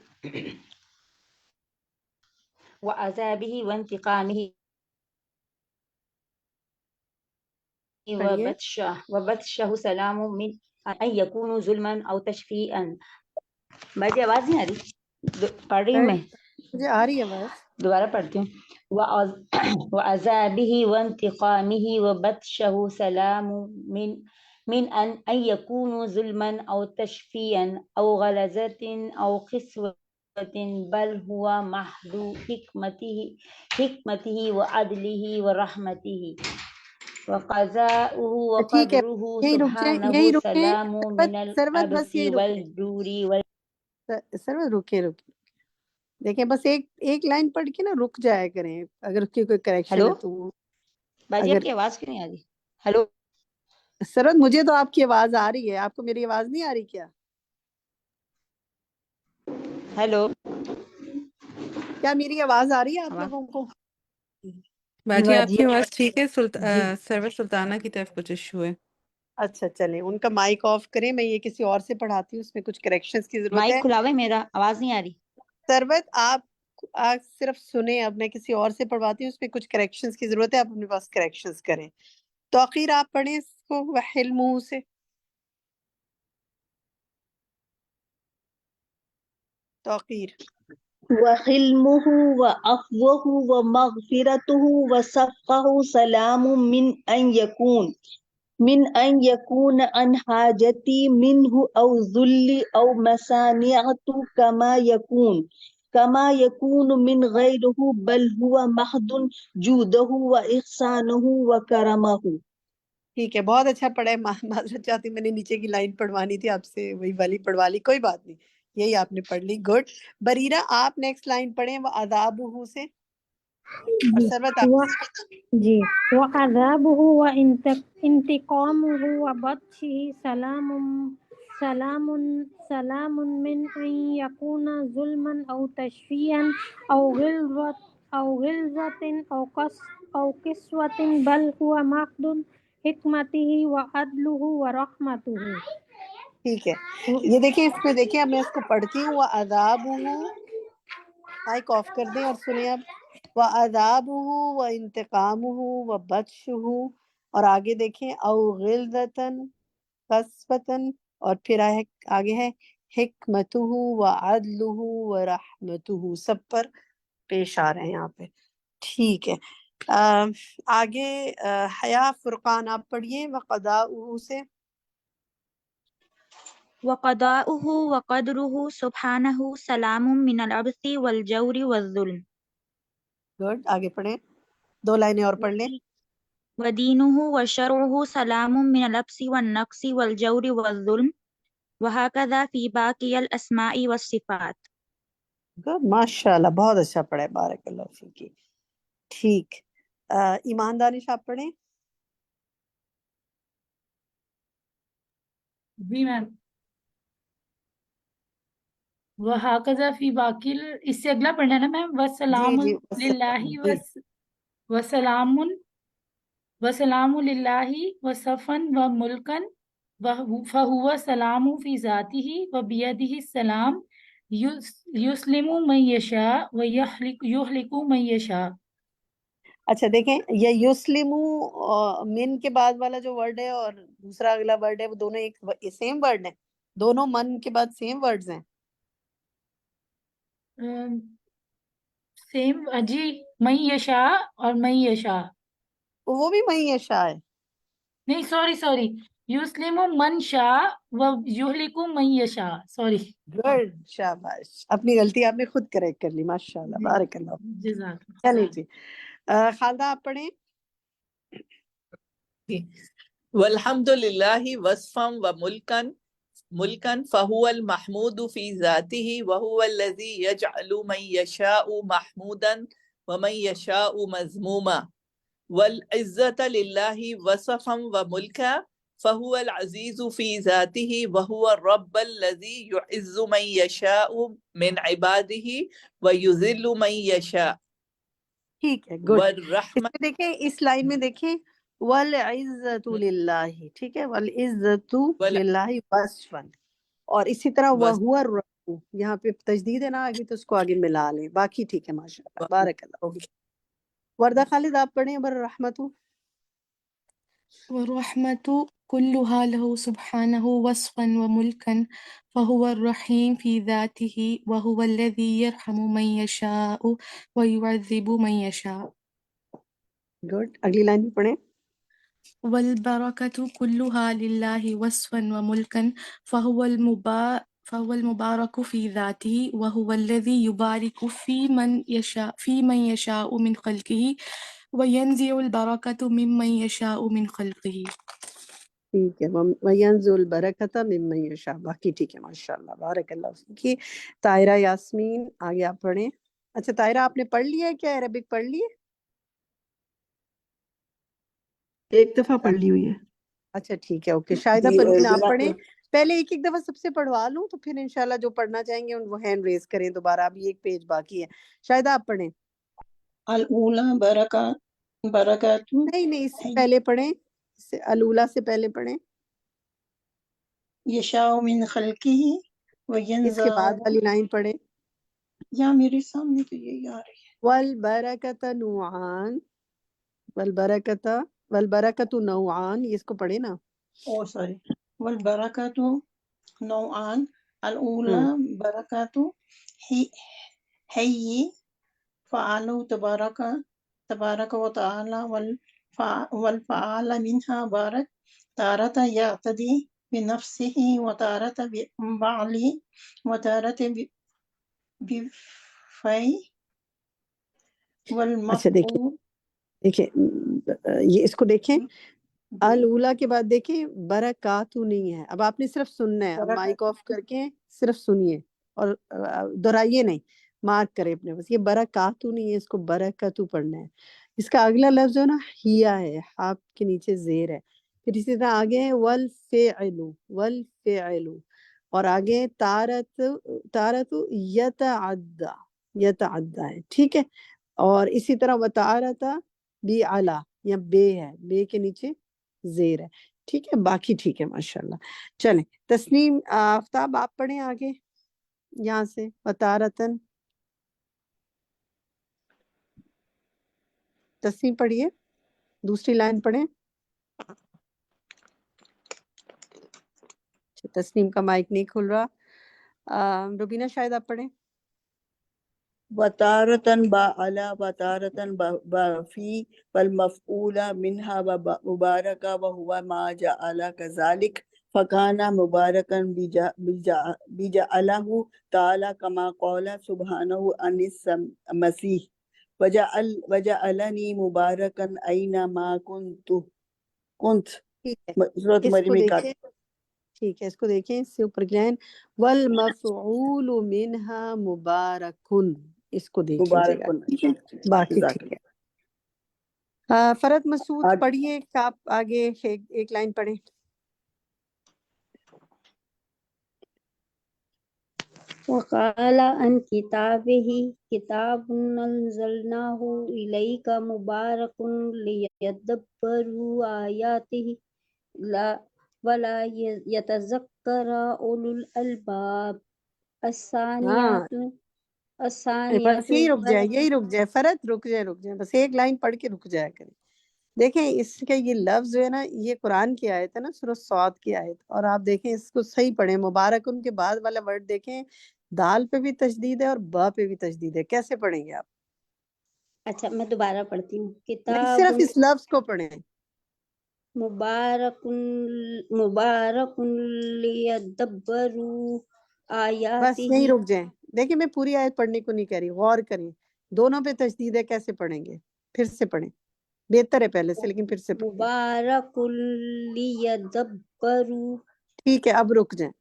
وعذابه وانتقامه پڑھیے. وبطشه سلام من ان يكون ظلما او تشفيئا. باجی آواز نہیں آ رہی، پڑھ رہی ہوں میں، مجھے آ رہی ہے بس. دوبارہ پڑھتی ہوں. وعذابه وانتقامه وبطشه سلام من ان يكون ظلما او تشفيئا او غلظة او قسوة، بل هو محض حکمته وعدله ورحمته وقضاؤه ٹھیک ہے، وقدره یہی رک جائیں، سبحانه یہی رکیں. سلام من سربت العبث بس یہی رکیں، والجور سربت رکیں. دیکھیں بس ایک لائن پڑھ کے نا رک جایا کریں، اگر اس کی کوئی کریکشن ہلو ہے تو. باجی اگر آپ کی آواز کیوں نہیں آ رہی؟ ہلو سرد مجھے تو آپ کی آواز آ رہی ہے، آپ کو میری آواز نہیں آ رہی کیا؟ ہلو کیا میری آواز آ رہی ہے آپ لوگوں کو؟ باجی آپ جی کی آواز ٹھیک ہے. جی سرور سلطانہ کی طرف کچھ ایشو ہے. اچھا چلیں ان کا مائک آف کریں، میں یہ کسی اور سے پڑھاتی ہوں، اس میں کچھ کریکشنز کی ضرورت مائک ہے. کھلا ہوا ہے میرا، آواز نہیں آ رہی. سربت آپ صرف سنیں، اب میں کسی اور سے پڑھواتی ہوں، اس میں کچھ کریکشنز کی ضرورت ہے، آپ اپنے پاس کریکشنز کریں. توقیر آپ پڑھیں اس کو وحلمہ سے. توقیر. وحلمه وعفوه ومغفرته وصفحه سلام من أن يكون عن حاجتي منه أو ذل أو مسانعة كما يكون من غيره بل هو محض جوده وإحسانه وكرمه. ٹھیک ہے، بہت اچھا پڑھا ہے. معذرت چاہتی ہوں، میں نے نیچے کی لائن پڑھوانی تھی آپ سے، وہی والی پڑھوا لی، کوئی بات نہیں، یہی آپ نے پڑھ لی. گڈ. بریرہ آپ نیکسٹ لائن پڑھیں وعذابہ سے، اور جی سربت آپ. جی وعذابه وانتقامه وبطشه سلام من أن يكون ظلما أو تشفيا أو غلظة أو قسوة بل هو محض حکمته وعدله ورحمته. ٹھیک ہے، یہ دیکھیں اس میں دیکھیں، اب میں اس کو پڑھتی ہوں. وعذابہ، مائک آف کر دیں اور سنیں اب. وعذابہ وانتقامہ وبطشہ، اور آگے دیکھیں او غلظۃ قسوۃ، اور پھر آگے ہے حکمتہ وعدلہ ورحمتہ، سب پر پیش آ رہے ہیں یہاں پہ. ٹھیک ہے، آگے حیا فرقان آپ پڑھیے وقضاؤہ سے. وقضاؤه وقدره سبحانه سلام من العبث والجور والظلم گڈ، آگے پڑھیں، 2 لائنیں اور پڑھ لیں. ودينه وشرعه سلام من العبث والنقص والجور والظلم وهكذا في باقي الأسماء والصفات. گڈ، ماشاء اللہ، بہت اچھا پڑھے، بارک اللہ فیکی. ٹھیک، ایمان دانش آپ پڑھیں. جی میم. وہاکذا فی باقی اس سے اگلا پڑھنا ہے نا میم. وسلام جی للہ جی وسلام وسلام للہ وصفن و ملکن فہو سلام فی ذاتہ و بیدہ السلام یسلم من یشاء و یہلک من یشاء. اچھا دیکھیں، یہ یسلمو من کے بعد والا جو ورڈ ہے اور دوسرا اگلا ورڈ ہے، وہ دونوں ایک سیم ورڈ ہیں؟ دونوں من کے بعد سیم ورڈز ہیں؟ سیم جی، من یشاء اور من یشاء. وہ بھی من یشاء ہے. نہیں سوری یسلم من شاء و یہلک من یشاء. سوری. گڈ، شاباش، اپنی غلطی آپ نے خود کریکٹ کر لی، ماشاء اللہ، بارک اللہ. جزاک چلیے جی، خالدہ آپ پڑھیں. والحمد للہ وصفا ملکا فهو المحمود في ذاته وهو الذي يجعل من يشاء محمودا ومن يشاء مذموما والعزة لله وصفا وملكا فهو العزيز في ذاته وهو الرب الذي يعز من يشاء من عباده ويذل من يشاء. ٹھیک ہے، گڈ. اس میں دیکھیں، اس لائن میں دیکھیں، والعزت للہ، ٹھیک ہے، والعزت للہ وصفا، اور اسی طرح وہو الرب، یہاں پہ تجدید ہے نا آگے، تو اس کو آگے ملا لیں. باقی ٹھیک ہے، ماشاء اللہ، بارک اللہ. وردہ خالد آپ پڑھیں. برحمت والرحمة كلها له سبحانه وصفا وملكا فهو الرحيم في ذاته وهو الذي يرحم من يشاء ويعذب من يشاء. گڈ، اگلی لائن بھی پڑھیں. والبركة كلها لله وصفا وملكا فهو المبارك في ذاته وهو الذي يبارك في من يشاء من خلقه وينزع البركة ممن يشاء من خلقه. ٹھیک ہے، وَيَنزِعُ الْبَرَكَةَ مِمَّن يَشَاءُ. باقی ٹھیک ہے، ماشاء اللہ، بارک اللہ فیکی. طاہرہ یاسمین آگے آپ پڑھیں. اچھا طاہرہ، آپ نے پڑھ لیا ہے کیا؟ عربک پڑھ لی ہے؟ ایک دفعہ پڑھ لی ہوئی ہے. اچھا ٹھیک ہے، اوکے. شاہدہ پروین آپ پڑھیں. پہلے ایک دفعہ سب سے پڑھوا لوں، تو پھر انشاءاللہ جو پڑھنا چاہیں گے وہ ہینڈ ریز کریں دوبارہ. ابھی ایک پیج باقی ہے. شاہدہ آپ پڑھیں. الاولا برکات نہیں، اس سے پہلے پڑھیں، الاولا سے پہلے پڑھیں. یشاء من خلقہ اس کے بعد والی لائن پڑھیں. یا میرے سامنے تو یہی آ رہی ہے. والبرکۃ نوعان، والبرکۃ نوعان، یہ اس کو پڑھیں نا. او سوری. والبرکات نوعان الاولا برکات حی فعلو تبارک و تعالی والفعال منها بارک تارت یعتدی بنفسه وتارت بعلی وتارت بفی اچھا دیکھیں یہ اس کو دیکھیں. الاولا کے بعد دیکھیں برکاتو نہیں ہے. اب آپ نے صرف سننا ہے، اب مائک آف کر کے صرف سنیے اور دہرائیے نہیں، مارک کرے اپنے بس. یہ برکاتو نہیں ہے، اس کو برکاتو پڑھنا ہے. اس کا اگلا لفظ جو نا ہیا ہے، آپ کے نیچے زیر ہے. پھر اسی طرح آگے ہے والفعل، اور آگے تارت یتعدی ہے، ٹھیک ہے. اور اسی طرح وتارت بعلی، یا بے ہے، بے کے نیچے زیر ہے، ٹھیک ہے. باقی ٹھیک ہے، ماشاءاللہ. چلیں تسنیم آفتاب آپ پڑھیں آگے یہاں سے. وتارتن تسنیم پڑھیے، دوسری لائن پڑھیں. تسنیم کا مائک نہیں کھل رہا. روبینہ شاید آپ پڑھیں. وتارتن بعلا وتارتن بفی والمفعول منها مبارکہ وهو ما جعل كذلك فكان مباركا بجعله تعالى كما قال سبحانه عن المسيح وجعلني مباركا أينما كنت ٹھیک ہے، سورة اس مریم کو میں دیکھیں، ٹھیک ہے، اس کو دیکھیں، اس سے اوپر گلین والمفعول منها مبارکن، اس کو دیکھ لیجیے گا، ٹھیک ہے، باقی جزاک ٹھیک ہے۔ فرد مسعود اللہ۔ پڑھیے، آپ آگے ایک لائن پڑھیں۔ وقال عن كتابه كتاب أنزلناه إليك مبارك ليدبروا آياته ولا يتذكر أولو الألباب ہاں الثانية بس یہی رک جائے فرد، رک جائے، بس ایک لائن پڑھ کے رک جایا کریں۔ دیکھیں اس کا یہ لفظ جو ہے نا، یہ قرآن کی آیت ہے نا، سورۃ صاد کی آیت، اور آپ دیکھیں اس کو صحیح پڑھیں، مبارک ان کے بعد والا ورڈ دیکھیں، دال پہ بھی تشدید ہے اور با پہ بھی تشدید ہے، کیسے پڑھیں گے آپ؟ اچھا میں دوبارہ پڑھتی ہوں۔ نہیں، کتاب صرف اس لفظ کو پڑھیں۔ مبارک لیدبروا بس آیاتہ۔ یہیں رک جائیں، دیکھیں میں پوری آیت پڑھنے کو نہیں کہہ رہی، غور کریں، دونوں پہ تشدید ہے، کیسے پڑھیں گے؟ پھر سے پڑھیں، بہتر ہے پہلے سے، لیکن پھر سے پڑھیں۔ مبارک لیدبروا۔ ٹھیک ہے، اب رک جائیں۔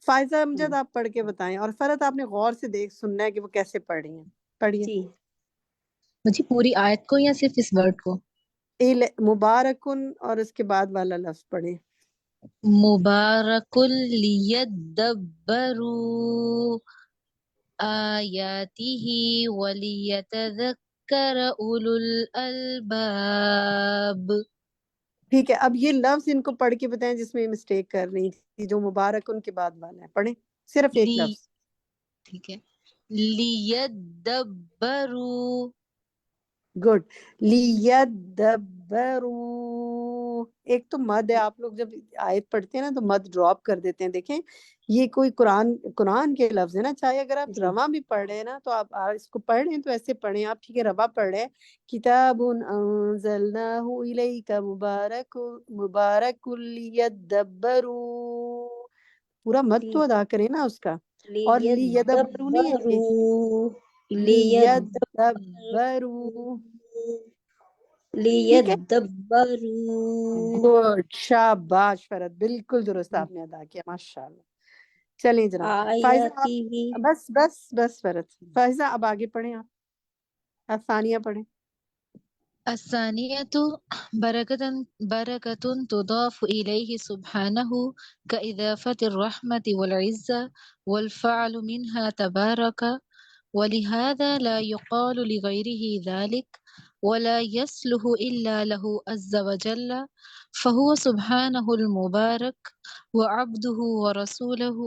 فائزہ امجد آپ پڑھ کے بتائیں، اور فرد آپ نے غور سے سننا ہے کہ وہ کیسے پڑھ رہی ہیں، پڑھیے۔ جی مجھے پوری آیت کو یا صرف اس ورڈ کو؟ مبارکن اور اس کے بعد والا لفظ پڑھیں۔ مبارک لیدبروا آیاتہ ولیتذکر اولو الالباب۔ ٹھیک ہے، اب یہ لفظ ان کو پڑھ کے بتائیں جس میں مسٹیک کر رہی تھی، جو مبارک ان کے بعد والا ہے، پڑھیں صرف ایک لفظ۔ ٹھیک ہے، لیدبروا۔ گڈ، لیدبروا۔ ایک تو مد ہے، آپ لوگ جب آیت پڑھتے ہیں نا تو مد ڈراپ کر دیتے ہیں، دیکھیں یہ کوئی قرآن کے لفظ ہے نا، چاہے اگر آپ جی رواں بھی پڑھ رہے ہیں نا تو آپ اس کو پڑھ رہے ہیں تو ایسے پڑھیں آپ، ٹھیک ہے رواں پڑھ رہے ہیں، کتاب انزلناہ الیک مبارک لیدبروا، پورا مد تو ادا کریں نا اس کا، اور لیدبروا نہیں ہے یہ، لیدبروا، ٹھیک ہے۔ لیدبروا گڈ، شاباش فرد، بالکل درست آپ نے ادا کیا، ماشاءاللہ۔ چلیں جناب، فائزہ آیاتہ۔ آپ بس فرد، فائزہ اب آگے پڑھیں، آپ ثانیہ پڑھیں۔ الثانية بركة تضاف إليه سبحانه كإضافة الرحمة والعزة والفعل منها تبارك، ولهذا لا يقال لغيره ذلك ولا يصلح إلا له عز وجل، فهو سبحانه المبارك وعبده ورسوله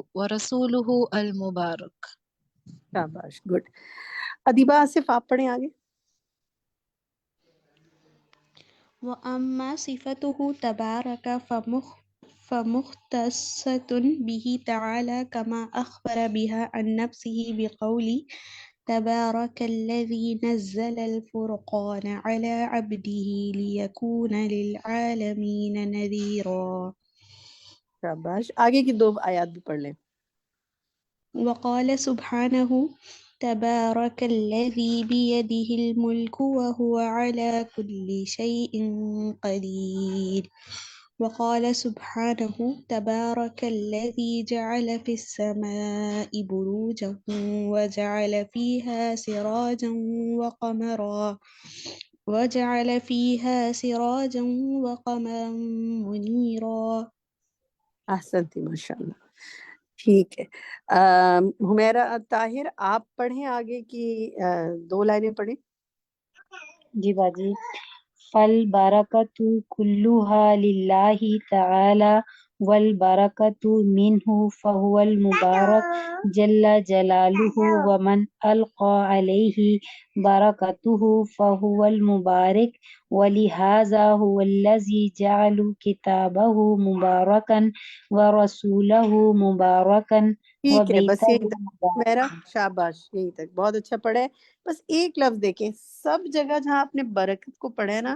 المبارك۔ شاباش، گڈ۔ ادیبہ آصف آپ پڑھیں آگے۔ وأما صفته تبارك فمختصة به تعالى كما أخبر بها عن نفسه بقوله تبارك الذي نزل الفرقان على عبده ليكون للعالمين نذيرا۔ شاباش، آگے کی دو آیات بھی پڑھ لیں۔ وقال سبحانه تبارك الذي بيده الملك وهو على كل شيء قدير۔ وقال سبحانه تبارك الذي جعل في السماء بروجا وجعل فيها سراجا وقمرا منيرا۔ احسنتی، ماشاءاللہ، ٹھیک ہے۔ حمیرہ طاہر آپ پڑھیں آگے کی دو لائنیں پڑھیں۔ جی باجی، فالبرکۃ کلھا للہ تعالی والبرکۃ منہ فہو المبارک جل جلالہ ومن القى علیہ برکتہ فہو المبارک ولہذا هو الذی جعل کتابہ مبارکا ورسولہ مبارکا ٹھیک ہے، بس وبیتہ یہیں تک میرا، مبارکا۔ شاباش، یہیں تک بہت اچھا پڑھا ہے۔ بس ایک لفظ دیکھیں، سب جگہ جہاں آپ نے برکت کو پڑھا ہے نا،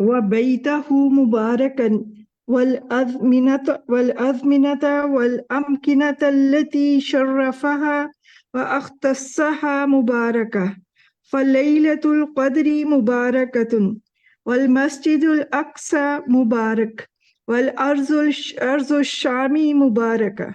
وبيته مباركا والأزمنة والأمكنة التي شرفها وأختصها مباركة، فليلة القدر مباركة والمسجد الأقصى مبارك والأرض الشام مباركة۔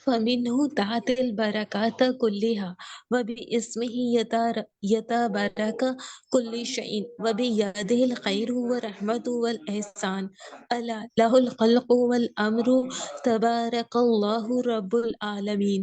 فمنه تحت البركات كلها وباسمه يتبارك كل شيء وبيده الخير والرحمة والإحسان ألا له الخلق والأمر تبارك الله رب العالمين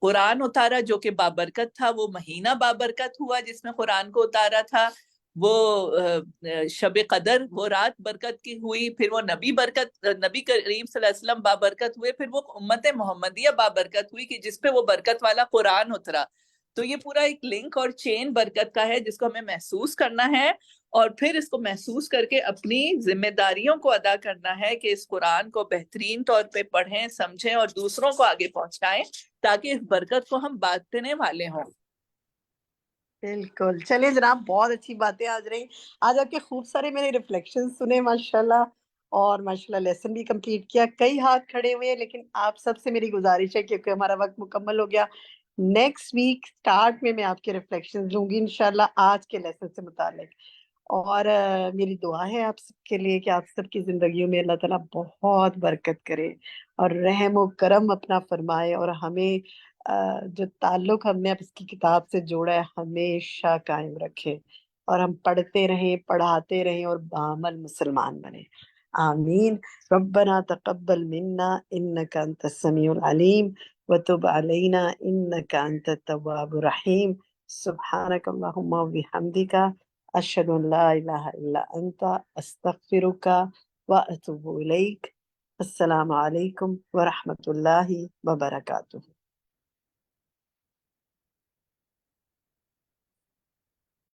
قرآن اتارا جو کہ بابرکت تھا، وہ مہینہ بابرکت ہوا جس میں قرآن کو اتارا تھا، وہ شب قدر وہ رات برکت کی ہوئی، پھر وہ نبی کریم صلی اللہ علیہ وسلم بابرکت ہوئے، پھر وہ امت محمدیہ بابرکت ہوئی کہ جس پہ وہ برکت والا قرآن اترا. تو یہ پورا ایک لنک اور چین برکت کا ہے جس کو ہمیں محسوس کرنا ہے، اور پھر اس کو محسوس کر کے اپنی ذمہ داریوں کو ادا کرنا ہے کہ اس قرآن کو بہترین طور پہ پڑھیں، سمجھیں اور دوسروں کو آگے پہنچائیں تاکہ اس برکت کو ہم بانٹنے والے ہوں. بالکل. چلیں جناب، بہت اچھی باتیں آج رہی. آج آپ کے خوب سارے میں نے ریفلیکشن سنے ماشاءاللہ، اور ماشاءاللہ لیسن بھی کمپلیٹ کیا. کئی ہاتھ کھڑے ہوئے ہیں، لیکن آپ سب سے میری گزارش ہے کیونکہ ہمارا وقت مکمل ہو گیا، نیکسٹ ویک سٹارٹ میں آپ کے ریفلیکشن لوں گی انشاءاللہ آج کے لیسن سے متعلق. اور میری دعا ہے آپ سب کے لیے کہ آپ سب کی زندگیوں میں اللہ تعالیٰ بہت برکت کرے اور رحم و کرم اپنا فرمائے، اور ہمیں جو تعلق ہم نے اس کی کتاب سے جوڑا ہے ہمیشہ قائم رکھے، اور ہم پڑھتے رہیں، پڑھاتے رہیں اور بعمل مسلمان بنے. آمین. ربنا تقبل منا انك انت السميع العليم وتب علينا انك انت التواب الرحيم. سبحانك اللهم وبحمدك اشهد ان لا اله الا انت استغفرك واتوب اليك. السلام علیکم ورحمۃ اللہ وبرکاتہ.